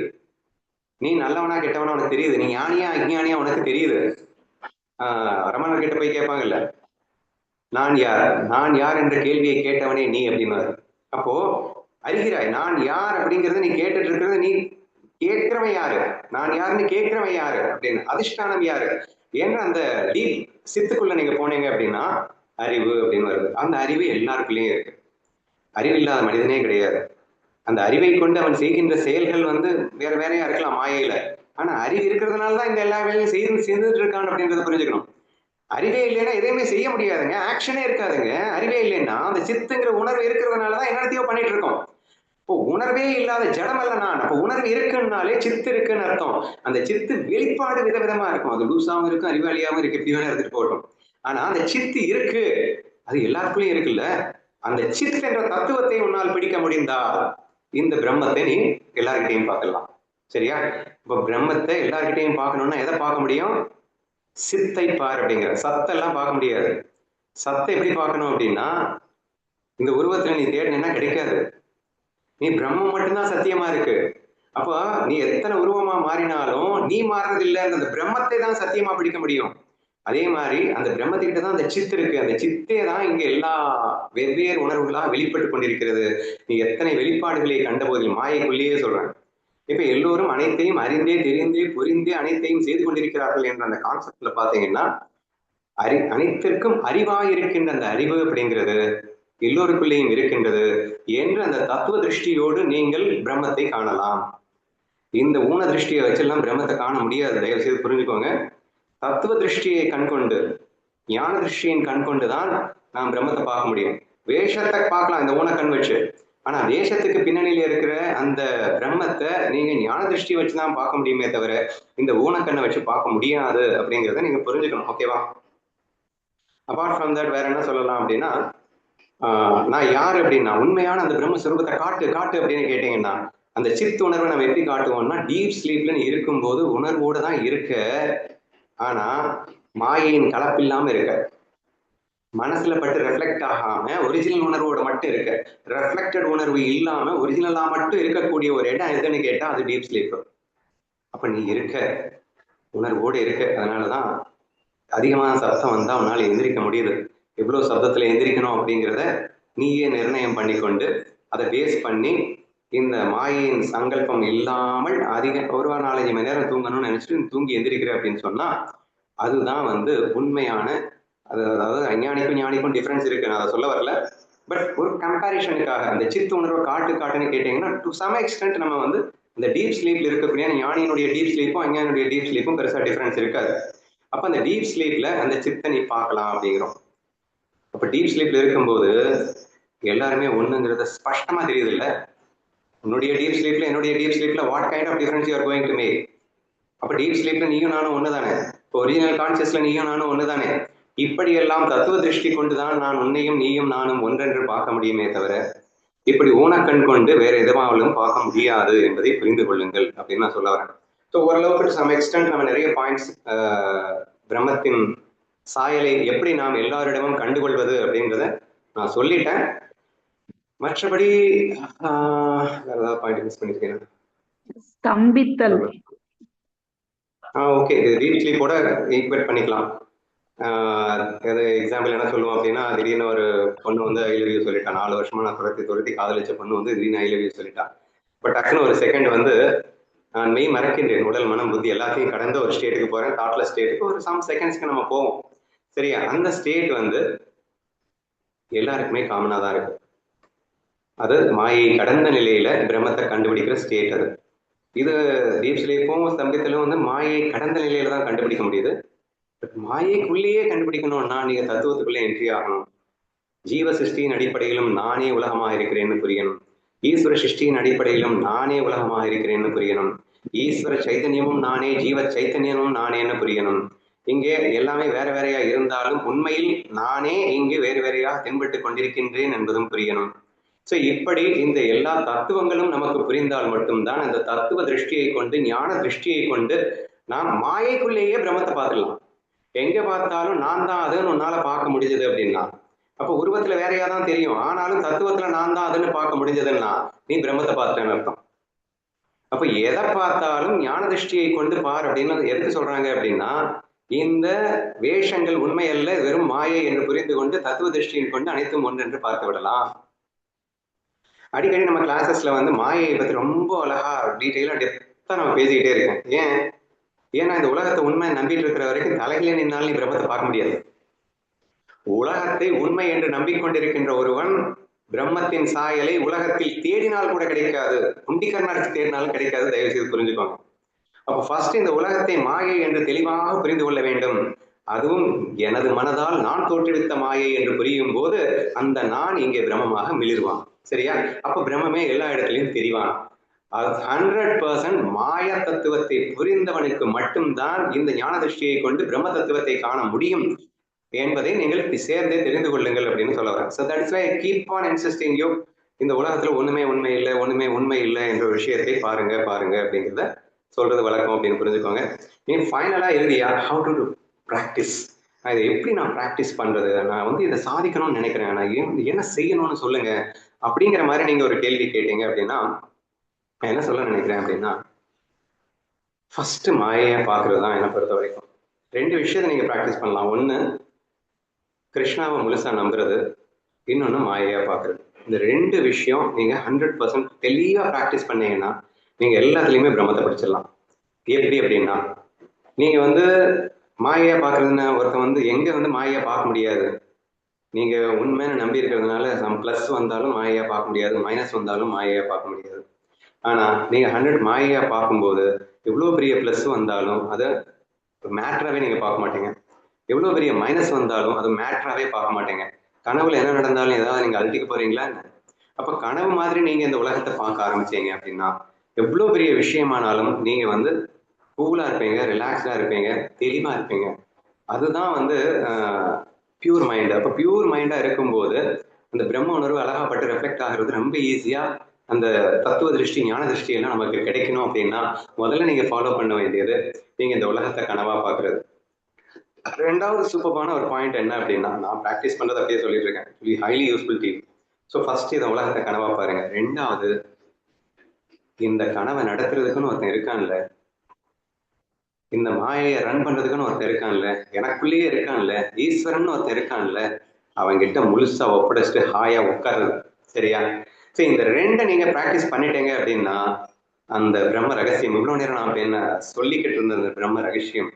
நீ நல்லவனா கெட்டவனா உனக்கு தெரியுது. நீ ஞானியா அஜ்ஞானியா உனக்கு தெரியுது. ரமணர் கிட்ட போய் கேட்பாங்கல்ல, நான் யார், நான் யார் என்ற கேள்வியை கேட்டவனே நீ அப்படின்னாரு. அப்போ அறிகிறாய் நான் யார் அப்படிங்கறத நீ கேட்டுட்டு இருக்கிறது, நீ கேட்கிறவன் யாரு, நான் யாருன்னு கேட்கிறவன் யாரு அப்படின்னு, அதிஷ்டானம் யாரு ஏன்னா அந்த டீப் சித்துக்குள்ள நீங்க போனீங்க அப்படின்னா அறிவு அப்படின்னு வருது. அந்த அறிவு எல்லாருக்குள்ளேயும் இருக்கு. அறிவு இல்லாத மனிதனே கிடையாது. அந்த அறிவை கொண்டு அவன் செய்கின்ற செயல்கள் வந்து வேற வேறையா இருக்கலாம் மாயையில. ஆனா அறிவு இருக்கிறதுனால தான் இந்த எல்லா வேலையும் செய்துட்டு இருக்கான் அப்படின்றத புரிஞ்சுக்கணும். அறிவே இல்லைன்னா எதையுமே செய்ய முடியாதுங்க, ஆக்ஷனே இருக்காதுங்க. அறிவே இல்லைன்னா அந்த சித்துங்கிற உணர்வு இருக்கிறதுனாலதான் என்னத்தையோ பண்ணிட்டு இருக்கோம். இப்போ உணர்வே இல்லாத ஜடம் அல்ல நான். அப்போ உணர்வு இருக்குன்னாலே சித்து இருக்குன்னு அர்த்தம். அந்த சித்து வெளிப்பாடு விதவிதமா இருக்கும். அது லூசாவும் இருக்கும், அறிவாளியாவும் இருக்கு, எப்படி வேணா எடுத்துட்டு போகட்டும். ஆனா அந்த சித்து இருக்கு, அது எல்லாருக்குள்ளயும் இருக்குல்ல. அந்த சித் என்ற தத்துவத்தை உன்னால் பிடிக்க முடிந்தால் இந்த பிரம்மத்தை நீ எல்லார்கிட்டையும் பார்க்கலாம். சரியா? இப்போ பிரம்மத்தை எல்லார்கிட்டையும் பார்க்கணும்னா எதை பார்க்க முடியும்? சித்தை பார் அப்படிங்கிற. சத்தெல்லாம் பார்க்க முடியாது. சத்தை எப்படி பார்க்கணும் அப்படின்னா, இந்த உருவத்துல நீ தேடினா கிடைக்காது. நீ பிரம்மம் மட்டும்தான் சத்தியமா இருக்கு. அப்போ நீ எத்தனை உருவமா மாறினாலும் நீ மாறுறது இல்லை, அந்த பிரம்மத்தை தான் சத்தியமா பிடிக்க முடியும். அதே மாதிரி அந்த பிரம்மத்துக்கிட்ட தான் அந்த சித்து இருக்கு. அந்த சித்தே தான் இங்க எல்லா வெவ்வேறு உணர்வுகளா வெளிப்பட்டு கொண்டிருக்கிறது. நீ எத்தனை வெளிப்பாடுகளை கண்ட போதில் மாயைக்குள்ளேயே சொல்றேன். இப்ப எல்லோரும் அனைத்தையும் அறிந்தே தெரிந்தே புரிந்தே அனைத்தையும் செய்து கொண்டிருக்கிறார்கள் என்ற அந்த கான்செப்ட்ல பாத்தீங்கன்னா, அனைத்திற்கும் அறிவாய் இருக்கின்ற அந்த அறிவு அப்படிங்கிறது எல்லோருக்குள்ளேயும் இருக்கின்றது என்று அந்த தத்துவ திருஷ்டியோடு நீங்கள் பிரம்மத்தை காணலாம். இந்த ஊன திருஷ்டியை வச்செல்லாம் பிரம்மத்தை காண முடியாது, தயவு செய்து புரிஞ்சுக்கோங்க. தத்துவ திருஷ்டியை கண்கொண்டு, ஞான திருஷ்டியின் கண்கொண்டுதான் நாம் பிரம்மத்தை பார்க்க முடியும். வேஷத்தை பார்க்கலாம் இந்த ஊனக்கண் வச்சு, ஆனா வேஷத்துக்கு பின்னணியில இருக்கிற அந்த பிரம்மத்தை நீங்க ஞான திருஷ்டி வச்சுதான் பார்க்க முடியுமே தவிர இந்த ஊனக்கண்ணை வச்சு பார்க்க முடியாது அப்படிங்கிறத நீங்க புரிஞ்சுக்கணும். ஓகேவா? அபார்ட் ஃப்ரம் தட் வேற என்ன சொல்லலாம் அப்படின்னா, நான் யார் அப்படின்னா உண்மையான அந்த பிரம்ம சுரூபத்தை காட்டு காட்டு அப்படின்னு கேட்டீங்கன்னா, அந்த சித் உணர்வை நம்ம எப்படி காட்டுவோம்னா, டீப் ஸ்லீப்ல நீ இருக்கும்போது உணர்வோட தான் இருக்க. ஆனா மாயையின் கலப்பில்லாம இருக்க, மனசுல பட்டு ரெஃப்ளெக்ட் ஆகாம ஒரிஜினல் உணர்வோட மட்டும் இருக்க. ரெஃப்ளெக்டட் உணர்வு இல்லாம ஒரிஜினலா மட்டும் இருக்கக்கூடிய ஒரு இடம் எதுன்னு கேட்டா அது டீப் ஸ்லீப். அப்ப நீ இருக்க, உணர்வோடு இருக்க. அதனாலதான் அதிகமான சத்தம் வந்தா உன்னால எந்திரிக்க முடியுது. எவ்வளவு சப்தத்துல எந்திரிக்கணும் அப்படிங்கிறத நீயே நிர்ணயம் பண்ணி கொண்டு அதை பேஸ் பண்ணி இந்த மாயின் சங்கல்பம் இல்லாமல் அதிக ஒரு 4-5 மணி நேரம் தூங்கணும்னு நினைச்சிட்டு தூங்கி எந்திரிக்கிற அப்படின்னு சொன்னா அதுதான் வந்து உண்மையான, அதாவது அஞ்ஞானிக்கும் ஞானிக்கும் டிஃபரன்ஸ் இருக்கு, நான் அதை சொல்ல வரல. பட் ஒரு கம்பேரிஷனுக்காக அந்த சித்து உணர்வை காட்டுன்னு கேட்டீங்கன்னா டு சம் எக்ஸ்டென்ட் நம்ம வந்து இந்த டீப் ஸ்லீப்ல இருக்கக்கூடிய ஞானியினுடைய டீப் ஸ்லீப்பும் அஞ்ஞானியுடைய டீப் ஸ்லீப்பும் பெருசா டிஃபரன்ஸ் இருக்காது. அப்ப அந்த டீப் ஸ்லீப்ல அந்த சித்தை நீ பார்க்கலாம் அப்படிங்கிறோம். அப்ப டீப் ஸ்லீப்ல இருக்கும்போது எல்லாருமே ஒண்ணுங்கிறத ஸ்பஷ்டமா தெரியுது இல்ல. உன்னுடைய டீப் ஸ்லீப்ல என்னுடைய டீப் ஸ்லீப்ல what kind of difference you are going to make? அப்ப டீப் ஸ்லீப்ல நீயும் நானும் ஒண்ணுதானே, இப்போ ஒரிஜினல் கான்சியஸ்ல நீயும் நானும் ஒண்ணுதானே. இப்படியெல்லாம் தத்துவ திருஷ்டி கொண்டுதான் நான் உன்னையும் நீயும் நானும் ஒன்றென்று பார்க்க முடியுமே தவிர இப்படி ஊனக்கண் கொண்டு வேற எதுவாலும் பார்க்க முடியாது என்பதை புரிந்து கொள்ளுங்கள் அப்படின்னு நான் சொல்ல வரேன். ஸோ ஓரளவுக்கு டு சம் எக்ஸ்டென்ட் நம்ம நிறைய பாயிண்ட்ஸ் பிரம்மத்தின் சாயலை எப்படி நாம் எல்லாரிடமும் கண்டுகொள்வது அப்படின்றத நான் சொல்லிட்டேன். மற்றபடி வேற ஏதாவது பாயிண்ட் மிஸ் பண்ணிருக்கேன். ஸ்தம்பித்தல். ஓகே, இது டீப் ஸ்லீப்போட ஈக்குவேட் பண்ணிக்கலாம். எக்ஸாம்பிள் என்ன சொல்லுவோம் அப்படின்னா, திடீர்னு ஒரு பொண்ணு வந்து ஐ லவ் யூ சொல்லிட்டான். 4 வருஷமா நான் துரத்தி காதலிச்ச பொண்ணு வந்து திடீர்னு ஐ லவ் யூ சொல்லிட்டான். பட் டக்குன்னு ஒரு செகண்ட் வந்து நான் மெய் மறக்கின்றேன், உடல் மனம் புத்தி எல்லாத்தையும் கடந்த ஒரு ஸ்டேட்டுக்கு போறேன். தாட்ல ஸ்டேட்டுக்கு ஒரு சம் செகண்ட்ஸ்க்கு நம்ம போவோம். சரியா? அந்த ஸ்டேட் வந்து எல்லாருக்குமே காமனா தான் இருக்கு. அது மாயை கடந்த நிலையில பிரம்மத்தை கண்டுபிடிக்கிற ஸ்டேட். அது இது டீப் ஸ்லீப்பும் ஸ்தம்பித்தலும் வந்து மாயை கடந்த நிலையில தான் கண்டுபிடிக்க முடியுது. மாயைக்குள்ளேயே கண்டுபிடிக்கணும்னா நீங்க தத்துவத்துக்குள்ள என்ட்ரி ஆகணும். ஜீவ சிருஷ்டியின் அடிப்படையிலும் நானே உலகமாக இருக்கிறேன்னு புரியணும். ஈஸ்வர சிருஷ்டியின் அடிப்படையிலும் நானே உலகமாக இருக்கிறேன்னு புரியணும். ஈஸ்வர சைத்தன்யமும் நானே, ஜீவ சைத்தன்யமும் நானேன்னு புரியணும். இங்கே எல்லாமே வேற வேறையா இருந்தாலும் உண்மையில் நானே இங்கு வேறு வேறையா தென்பட்டு கொண்டிருக்கின்றேன் என்பதும் புரியணும். சோ இப்படி இந்த எல்லா தத்துவங்களும் நமக்கு புரிந்தால் மட்டும்தான் அந்த தத்துவ திருஷ்டியை கொண்டு, ஞான திருஷ்டியை கொண்டு நாம் மாயைக்குள்ளேயே பிரம்மத்தை பார்த்துடலாம். எங்க பார்த்தாலும் நான் தான் அதுன்னு உன்னால பார்க்க முடிஞ்சது அப்படின்னா, அப்ப உருவத்துல வேறையா தான் தெரியும், ஆனாலும் தத்துவத்துல நான் தான் அதுன்னு பார்க்க முடிஞ்சதுன்னா நீ பிரம்மத்தை பார்த்துட்டேன்னு அர்த்தம். அப்ப எதை பார்த்தாலும் ஞான திருஷ்டியை கொண்டு பார் அப்படின்னு எதுக்கு சொல்றாங்க அப்படின்னா, இந்த வேஷங்கள் உண்மை அல்ல, வெறும் மாயை என்று புரிந்து கொண்டு தத்துவ திருஷ்டியின் கொண்டு அனைத்தும் ஒன்று என்று பார்த்து விடலாம். அடிக்கடி நம்ம கிளாஸஸ்ல வந்து மாயையை பத்தி ரொம்ப அழகா டீட்டெயிலா டெப்தா நம்ம பேசிக்கிட்டே இருக்கேன். ஏன்னா இந்த உலகத்தை உண்மை நம்பிட்டு இருக்கிற வரைக்கும் தலையில நின்னாலும் நீ பிரம்மத்தை பார்க்க முடியாது. உலகத்தை உண்மை என்று நம்பிக்கொண்டிருக்கின்ற ஒருவன் பிரம்மத்தின் சாயலை உலகத்தில் தேடினால் கூட கிடைக்காது, குண்டிக்கர்ணாட்சி தேடினாலும் கிடைக்காது. தயவு செய்து புரிஞ்சுக்கோங்க. அப்ப ஃபர்ஸ்ட் இந்த உலகத்தை மாயை என்று தெளிவாக புரிந்து கொள்ள வேண்டும். அதுவும் எனது மனதால் நான் தோற்றுவித்த மாயை என்று புரியும் போது அந்த நான் இங்கே பிரம்மமாக மிளிர்வான். சரியா? அப்ப பிரம்மமே எல்லா இடத்துலையும் தெரிவான். 100% மாய தத்துவத்தை புரிந்தவனுக்கு மட்டும்தான் இந்த ஞான திருஷ்டியை கொண்டு பிரம்ம தத்துவத்தை காண முடியும் என்பதை நீங்கள் சேர்ந்தே தெரிந்து கொள்ளுங்கள் அப்படின்னு சொல்ல வரேன். So that's why I keep on insisting you. இந்த உலகத்துல ஒண்ணுமே உண்மை இல்லை, ஒண்ணுமே உண்மை இல்லை என்ற ஒரு விஷயத்தை பாருங்க அப்படிங்கிறத சொல்றது வழக்கம் அப்படின்னு புரிஞ்சுக்கோங்க. நீ ஃபைனலா எழுதியா ஹவு டு டு ப்ராக்டிஸ். நான் இதை எப்படி நான் ப்ராக்டிஸ் பண்றது, நான் வந்து இதை சாதிக்கணும்னு நினைக்கிறேன், நான் என்ன செய்யணும்னு சொல்லுங்க அப்படிங்கிற மாதிரி நீங்க ஒரு கேள்வி கேட்டீங்க அப்படின்னா நான் என்ன சொல்ல நினைக்கிறேன் அப்படின்னா, ஃபர்ஸ்ட் மாயையை பார்க்கறது தான் என்னை பொறுத்த வரைக்கும். 2 விஷயத்தை நீங்க ப்ராக்டிஸ் பண்ணலாம். ஒன்று கிருஷ்ணாவை முழுசா நம்புறது, இன்னொன்று மாயையா பார்க்கறது. இந்த 2 விஷயம் நீங்க 100% தெளிவா ப்ராக்டிஸ் பண்ணீங்கன்னா நீங்க எல்லாத்துலயுமே பிரம்மத்தை படிச்சிடலாம். எப்படி அப்படின்னா, நீங்க வந்து மாயையா பார்க்கறதுன்னா ஒருத்தன் வந்து எங்க வந்து மாயையா பார்க்க முடியாது. நீங்க உண்மையான நம்பி இருக்கிறதுனால சம் பிளஸ் வந்தாலும் மாயையா பார்க்க முடியாது, மைனஸ் வந்தாலும் மாயையா பார்க்க முடியாது. ஆனா நீங்க 100 மாயையா பார்க்கும்போது எவ்வளவு பெரிய பிளஸ் வந்தாலும் அதை மேட்டராகவே நீங்க பார்க்க மாட்டீங்க, எவ்வளவு பெரிய மைனஸ் வந்தாலும் அது மேட்டராகவே பார்க்க மாட்டீங்க. கனவுல என்ன நடந்தாலும் ஏதாவது நீங்க அழட்டிக்க போறீங்களா? அப்ப கனவு மாதிரி நீங்க இந்த உலகத்தை பார்க்க ஆரம்பிச்சீங்க அப்படின்னா எவ்வளவு பெரிய விஷயமானாலும் நீங்க வந்து கூலா இருப்பீங்க, ரிலாக்ஸ்டா இருப்பீங்க, தெளிவா இருப்பீங்க. அதுதான் வந்து பியூர் மைண்ட். அப்ப பியூர் மைண்டா இருக்கும்போது அந்த பிரம்ம உணர்வு அழகாப்பட்டு ரெஃப்ளெக்ட் ஆகிறது ரொம்ப ஈஸியா. அந்த தத்துவ திருஷ்டி, ஞான திருஷ்டி எல்லாம் நமக்கு கிடைக்கணும் அப்படின்னா முதல்ல நீங்க ஃபாலோ பண்ண வேண்டியது நீங்க இந்த உலகத்தை கனவா பாக்குறது. 2வது சூப்பரான ஒரு பாயிண்ட் என்ன அப்படின்னா, நான் ப்ராக்டிஸ் பண்றது அப்படியே சொல்லிட்டு இருக்கேன், highly useful team. So first இந்த உலகத்தை கனவா பாருங்க. 2வது இந்த கனவை நடத்துறதுக்குன்னு ஒருத்தன் இருக்கான்ல, இந்த மாயையை ரன் பண்றதுக்குன்னு ஒருத்தர் இருக்கான்ல, எனக்குள்ளேயே இருக்கான்ல, ஈஸ்வரன் ஒருத்தர் இருக்கான்ல, அவங்கிட்ட முழுசா ஒப்படைச்சிட்டு ஹாயா உட்காருது. சரியா? சரி, இந்த 2 நீங்க ப்ராக்டிஸ் பண்ணிட்டீங்க அப்படின்னா அந்த பிரம்ம ரகசியம், இவ்வளவு நேரம் நான் என்ன சொல்லிக்கிட்டு இருந்த அந்த பிரம்ம ரகசியம்,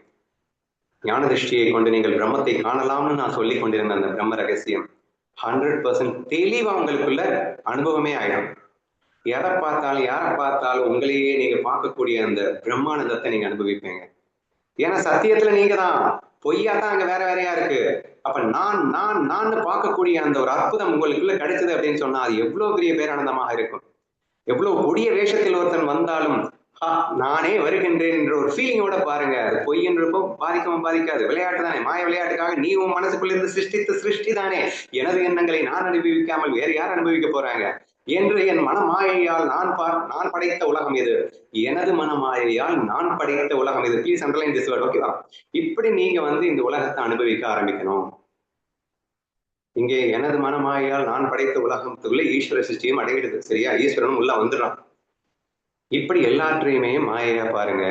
ஞான திருஷ்டியை கொண்டு நீங்கள் பிரம்மத்தை காணலாம்னு நான் சொல்லி கொண்டிருந்த அந்த பிரம்ம ரகசியம் 100% தெளிவா உங்களுக்குள்ள அனுபவமே ஆயிடும். எதை பார்த்தாலும் யாரை பார்த்தாலும் உங்களையே நீங்க பார்க்கக்கூடிய அந்த பிரம்மானந்தத்தை நீங்க அனுபவிப்பீங்க. ஏன்னா சத்தியத்துல நீங்க தான், பொய்யா தான் அங்க வேற வேறையா இருக்கு. அப்ப நான் பார்க்கக்கூடிய அந்த ஒரு அற்புதம் உங்களுக்குள்ள கிடைச்சது அப்படின்னு சொன்னா அது எவ்வளவு பெரிய பேரானந்தமாக இருக்கும். எவ்வளவு கொடிய வேஷத்தில் ஒருத்தன் வந்தாலும் நானே வருகின்றேன் என்ற ஒரு ஃபீலிங்கோட பாருங்க. அது பொய் என்றப்போ பாதிக்காது. விளையாட்டு தானே, மாய விளையாட்டுக்காக நீ உன் மனசுக்குள்ள இருந்து சிருஷ்டி தானே. எனது எண்ணங்களை நான் அனுபவிக்காமல் வேறு யார் அனுபவிக்க போறாங்க என்று என் மனமாயையால் நான் படைத்த உலகம் இது, எனது மனமாயையால் நான் படைத்த உலகம் இது. Please underline this word. ஓகேவா? இப்படி நீங்க வந்து இந்த உலகத்தை அனுபவிக்க ஆரம்பிக்கணும். இங்கே எனது மனமாயால் நான் படைத்த உலகத்துக்குள்ள ஈஸ்வர சிருஷ்டியும் அடையிடுது. சரியா? ஈஸ்வரனும் உள்ள வந்துடுறான். இப்படி எல்லாற்றையுமே மாயையா பாருங்க.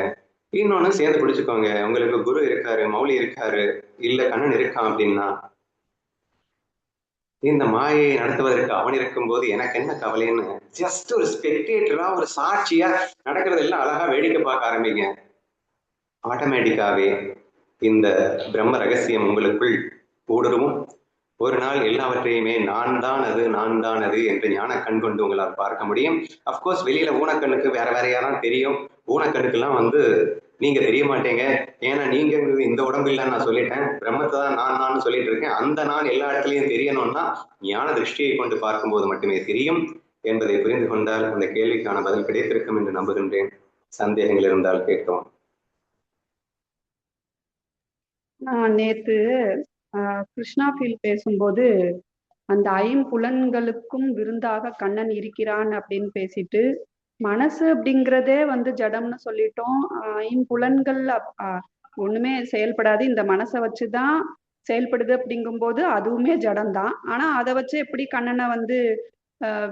இன்னொன்னு சேர்ந்து பிடிச்சுக்கோங்க, உங்களுக்கு குரு இருக்காரு, மௌலி இருக்காரு, இல்ல கண்ணன் இருக்கான் அப்படின்னா இந்த மாயையை நடத்துவதற்கு அவன் இருக்கும் போது எனக்கு என்ன கவலைன்னு ஜஸ்ட் ஒரு ஸ்பெக்டேட்டரா, ஒரு சாட்சியா நடக்கிறது எல்லாம் அழகா வேடிக்கை பார்க்க ஆரம்பிங்க. ஆட்டோமேட்டிக்காவே இந்த பிரம்ம ரகசியம் உங்களுக்குள் ஊடுருவும். ஒரு நாள் எல்லாவற்றையுமே நான் தான் அது என்று ஞான கண் கொண்டு உங்களால் பார்க்க முடியும். அப்கோர்ஸ் வெளியில ஊனக்கண்ணுக்கு வேற வேறையாதான் தெரியும். ஊனக்கண்ணுக்கெல்லாம் வந்து நீங்க தெரிய மாட்டீங்க. ஏன்னா நீங்க இந்த உடம்பு இல்லைன்னு நான் சொல்லிட்டேன், பிரம்மத்தை தான் நான் சொல்லிட்டு இருக்கேன். அந்த நான் எல்லா இடத்துலையும் தெரியணும்னா ஞான திருஷ்டியை கொண்டு பார்க்கும்போது மட்டுமே தெரியும் என்பதை புரிந்து கொண்டால் அந்த கேள்விக்கான பதில் கிடைத்திருக்கும் என்று நம்புகின்றேன். சந்தேகங்கள் இருந்தால் கேட்கவும். நேத்து கிருஷ்ணா ஃபீல் பேசும்போது அந்த ஐம்புலன்களுக்கும் விருந்தாக கண்ணன் இருக்கிறான் அப்படின்னு பேசிட்டு, மனசு அப்படிங்கிறதே வந்து ஜடம்னு சொல்லிட்டோம். ஐம்புலன்கள் ஒண்ணுமே செயல்படாது, இந்த மனசை வச்சுதான் செயல்படுது அப்படிங்கும்போது அதுவுமே ஜடம்தான். ஆனா அதை வச்சு எப்படி கண்ணனை வந்து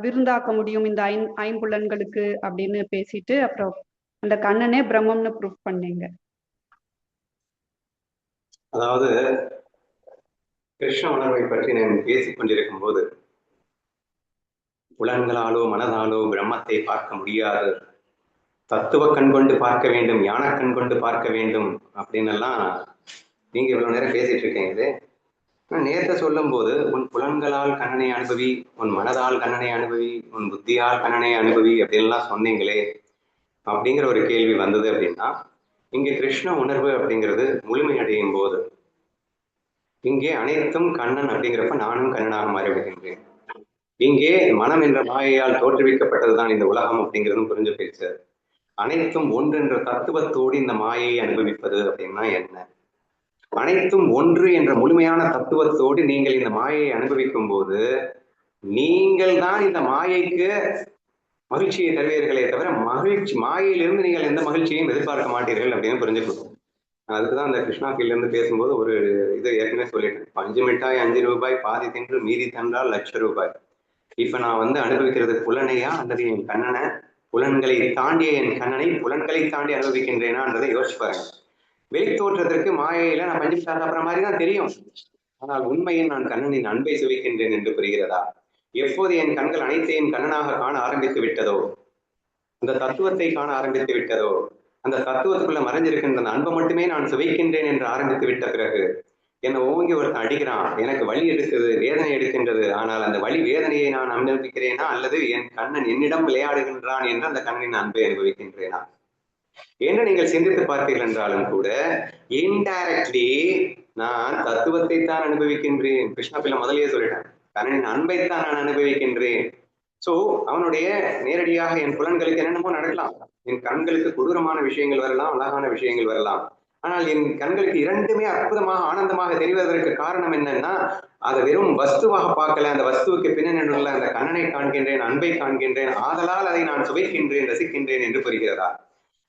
விருந்தாக்க முடியும் இந்த ஐம்புலன்களுக்கு அப்படின்னு பேசிட்டு அப்புறம் அந்த கண்ணனே பிரம்மம்னு ப்ரூஃப் பண்ணீங்க. அதாவது கிருஷ்ண உணர்வை பற்றி நான் பேசிக் கொண்டிருக்கும் போது புலன்களாலோ மனதாலோ பிரம்மத்தை பார்க்க முடியாது, தத்துவ கண் கொண்டு பார்க்க வேண்டும், ஞான கண் கொண்டு பார்க்க வேண்டும் அப்படின்னு எல்லாம் நீங்க இவ்வளவு நேரம் பேசிட்டு இருக்கீங்க. நேரத்தை சொல்லும் போது உன் புலன்களால் கண்ணனை அனுபவி, உன் மனதால் கண்ணனை அனுபவி, உன் புத்தியால் கண்ணனை அனுபவி அப்படின்லாம் சொன்னீங்களே அப்படிங்கிற ஒரு கேள்வி வந்தது. அப்படின்னா இங்கே கிருஷ்ண உணர்வு அப்படிங்கிறது முழுமையடையும் போது இங்கே அனைத்தும் கண்ணன் அப்படிங்கிறப்ப நானும் கண்ணனாக மாறிவிடுகின்றேன். இங்கே மனம் என்ற மாயையால் தோற்றுவிக்கப்பட்டதுதான் இந்த உலகம் அப்படிங்கிறதும் புரிஞ்சு போயிடுச்சு. அனைத்தும் ஒன்று என்ற தத்துவத்தோடு இந்த மாயையை அனுபவிப்பது அப்படின்னா என்ன? அனைத்தும் ஒன்று என்ற முழுமையான தத்துவத்தோடு நீங்கள் இந்த மாயையை அனுபவிக்கும் போது நீங்கள் தான் இந்த மாயைக்கு மகிழ்ச்சியை தருவீர்களே தவிர மாயையிலிருந்து நீங்கள் எந்த மகிழ்ச்சியையும் எதிர்பார்க்க மாட்டீர்கள் அப்படின்னு புரிஞ்சுக்கணும். அதுக்குதான் அந்த கிருஷ்ணா ஃபீல்ட்ல இருந்து பேசும்போது ஒரு இது ஏற்கனவே சொல்லிட்டேன். 5 மிட்டாய் 5 ரூபாய், பாதி தின்று மீதி தந்தால் ₹1,00,000. இப்ப நான் அனுபவிக்கிறது புலனையா அல்லது என் கண்ணனை? புலன்களை தாண்டிய என் கண்ணனை புலன்களை தாண்டி அனுபவிக்கின்றேனான்றதை யோசிச்சு பாருங்க. வெளித்தோற்றத்திற்கு மாயையில நான் பஞ்சு சாப்பிட்ற மாதிரி தான் தெரியும். ஆனால் உண்மையில் நான் கண்ணனின் அன்பை சுவைக்கின்றேன் என்று புரிகிறதா? எப்போது என் கண்கள் அனைத்தையும் கண்ணனாக காண ஆரம்பித்து விட்டதோ, அந்த தத்துவத்தை காண ஆரம்பித்து விட்டதோ, அந்த தத்துவத்துக்குள்ள மறைஞ்சிருக்கின்ற அந்த அன்பை மட்டுமே நான் சுவைக்கின்றேன் என்று ஆரம்பித்து விட்ட பிறகு என்னை ஓங்கி ஒருத்தன் அடிக்கிறான், எனக்கு வலி எடுக்குது, வேதனை எடுக்கின்றது. ஆனால் அந்த வலி வேதனையை நான் அனுபவிக்கிறேனா அல்லது என் கண்ணன் என்னிடம் விளையாடுகின்றான் என்று அந்த கண்ணனின் அன்பை அனுபவிக்கின்றேனா என்று நீங்கள் சிந்தித்து பார்த்தீர்கள் என்றாலும் கூட இன்டைரக்ட்லி நான் தத்துவத்தை தான் அனுபவிக்கின்றேன். கிருஷ்ணா பிள்ளை முதலியே சொல்லிட்டேன், கண்ணனின் அன்பைத்தான் நான் அனுபவிக்கின்றேன். சோ அவனுடைய நேரடியாக என் புலன்களுக்கு என்னென்னமோ நடக்கலாம். என் கண்களுக்கு கொடூரமான விஷயங்கள் வரலாம், அழகான விஷயங்கள் வரலாம். ஆனால் என் கண்களுக்கு இரண்டுமே அற்புதமாக ஆனந்தமாக தெரிவதற்கு காரணம் என்னன்னா, அதை வெறும் வஸ்துவாக பார்க்கல, அந்த வஸ்துவுக்கு பின்னணியுள்ள அந்த கண்ணனை காண்கின்றேன், அன்பை காண்கின்றேன், ஆதலால் அதை நான் சுவைக்கின்றேன், ரசிக்கின்றேன் என்று புரிகிறதா?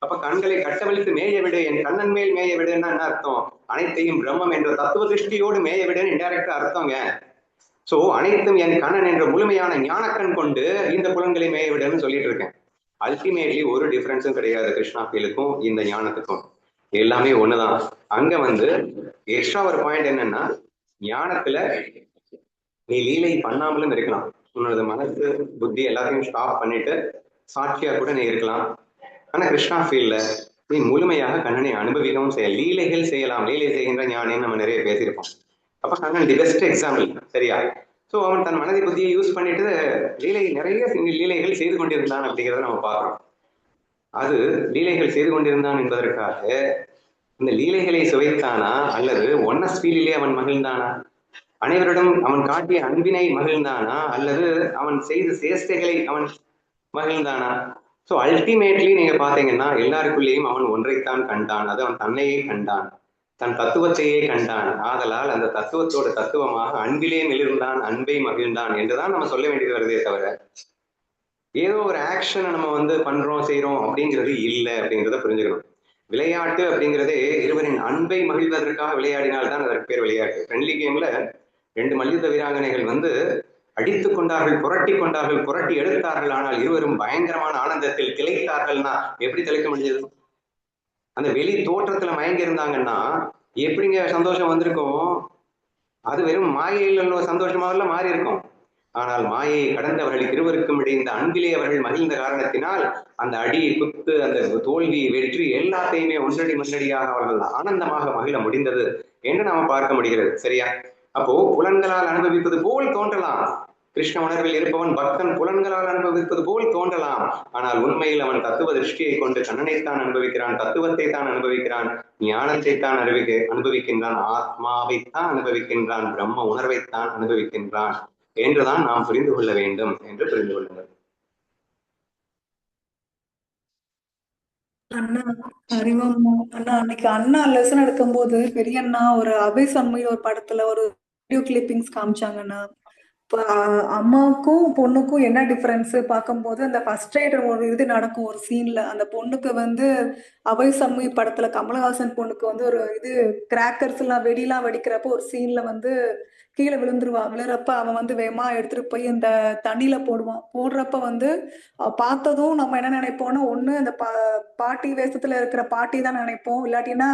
அப்ப கண்களை கட்டவிழ்த்து மேய விடு, என் கண்ணன் மேல் மேய விடுன்னா என்ன அர்த்தம்? அனைத்தையும் பிரம்மம் என்ற தத்துவ திருஷ்டியோடு மேய விடுன்னு இன்டைரக்டா அர்த்தங்க. சோ அனைத்தும் என் கண்ணன் என்ற முழுமையான ஞானக்கண் கொண்டு இந்த புலன்களை மேய விடுன்னு சொல்லிட்டு இருக்கேன். அல்டிமேட்லி ஒரு டிஃபரன்ஸும் கிடையாது கிருஷ்ணா ஃபீலுக்கும் இந்த ஞானத்துக்கும். எல்லாமே ஒண்ணுதான். அங்க எக்ஸ்ட்ரா ஒரு பாயிண்ட் என்னன்னா, ஞானத்துல நீ லீலை பண்ணாமலும் இருக்கலாம். உன்னோட மனசு புத்தி எல்லாத்தையும் ஸ்டாப் பண்ணிட்டு சாட்சியா கூட நீ இருக்கலாம். ஆனா கிருஷ்ணா ஃபீல்ட்ல நீ முழுமையாக கண்ணனை அனுபவிக்கவும் செய்ய, லீலைகள் செய்யலாம். லீலை செய்கின்ற ஞானின்னு நம்ம நிறைய பேசியிருப்போம். அப்ப கண்ணன் தி பெஸ்ட் எக்ஸாம்பிள், சரியா? சோ அவன் தன் மனதை புத்தியை யூஸ் பண்ணிட்டு நிறைய லீலைகள் செய்து கொண்டிருந்தான் அப்படிங்கிறத நம்ம பார்க்கிறோம். அது லீலைகள் செய்து கொண்டிருந்தான் என்பதற்காக இந்த லீலைகளை சுவைத்தானா அல்லது ஒன்னஸ் ஃபீலிலே அவன் மகிழ்ந்தானா? அனைவரிடம் அவன் காட்டிய அன்பினை மகிழ்ந்தானா அல்லது அவன் செய்த சேஷ்டைகளை அவன் மகிழ்ந்தானா? சோ அல்டிமேட்லி நீங்க பாத்தீங்கன்னா எல்லாருக்குள்ளேயும் அவன் ஒன்றைத்தான் கண்டான். அது அவன் தன்னையே கண்டான், தன் தத்துவத்தையே கண்டான். ஆதலால் அந்த தத்துவத்தோட தத்துவமாக அன்பிலே மிளிர்ந்தான், அன்பை மகிழ்ந்தான் என்றுதான் நம்ம சொல்ல வேண்டியது வருதே தவிர ஏதோ ஒரு ஆக்ஷனை நம்ம பண்றோம் செய்யறோம் அப்படிங்கிறது இல்லை அப்படிங்கிறத புரிஞ்சுக்கணும். விளையாட்டு அப்படிங்கிறதே இருவரின் அன்பை மகிழ்வதற்காக விளையாடினால்தான் அதற்கு பேர் விளையாட்டு. ஃப்ரெண்ட்லி கேம்ல 2 மல்யுத்த வீராங்கனைகள் அடித்துக் கொண்டார்கள், புரட்டி எடுத்தார்கள். ஆனால் இருவரும் பயங்கரமான ஆனந்தத்தில் திளைத்தார்கள்னா எப்படி திளைக்க முடிஞ்சது? அந்த வெளி தோற்றத்துல மயங்கி இருந்தாங்கன்னா எப்படிங்க சந்தோஷம் வந்திருக்கும்? அது வெறும் மாயையில் உள்ள சந்தோஷமாக மாறி இருக்கும். ஆனால் மாயையை கடந்தவர்களுக்கு இருவருக்கும் இடைந்த அன்பிலே அவர்கள் மகிழ்ந்த காரணத்தினால் அந்த அடி, குத்து, அந்த தோல்வி, வெற்றி எல்லாத்தையுமே ஒன்றடி மன்றடியாக அவர்கள் ஆனந்தமாக மகிழ முடிந்தது என்று நாம பார்க்க முடிகிறது. சரியா? அப்போ புலன்களால் அனுபவிப்பது போல் தோன்றலாம். கிருஷ்ண உணர்வில் இருப்பவன் பக்தன் புலன்களால் அனுபவிப்பது போல் தோன்றலாம். ஆனால் உண்மையில் அவன் தத்துவ திருஷ்டியை கொண்டு கண்ணனைத்தான் அனுபவிக்கிறான், தத்துவத்தை தான் அனுபவிக்கிறான், ஞானத்தை தான் அனுபவிக்கின்றான், ஆத்மாவைத்தான் அனுபவிக்கின்றான், பிரம்ம உணர்வைத்தான் அனுபவிக்கின்றான் என்றுதான் நாம் புரிந்து கொள்ள வேண்டும் என்று புரிந்து கொள்ளுங்கள். அண்ணா அறிவம்மா அண்ணா, அன்னைக்கு அண்ணா லெசன் எடுக்கும் போது பெரியண்ணா ஒரு அபிசம்மி ஒரு படத்துல ஒரு வீடியோ கிளிப்பிங்ஸ் காமிச்சாங்கண்ணா. இப்போ அம்மாவுக்கும் பொண்ணுக்கும் என்ன டிஃபரன்ஸ் பார்க்கும்போது, அந்த ஃபர்ஸ்ட் எய்ட் ஒரு இது நடக்கும் ஒரு சீன்ல. அந்த பொண்ணுக்கு அபய் சம்மி படத்துல கமலஹாசன் பொண்ணுக்கு ஒரு இது கிராக்கர்ஸ் எல்லாம் வெடிலாம் வெடிக்கிறப்ப ஒரு சீன்ல கீழே விழுந்துருவா. விழுறப்ப அவன் வேகமா எடுத்துட்டு போய் இந்த தண்ணியில போடுவான். போடுறப்ப பார்த்ததும் நம்ம என்ன நினைப்போம்னா, ஒண்ணு அந்த பாட்டி வேஷத்துல இருக்கிற பாட்டி தான் நினைப்போம், இல்லாட்டினா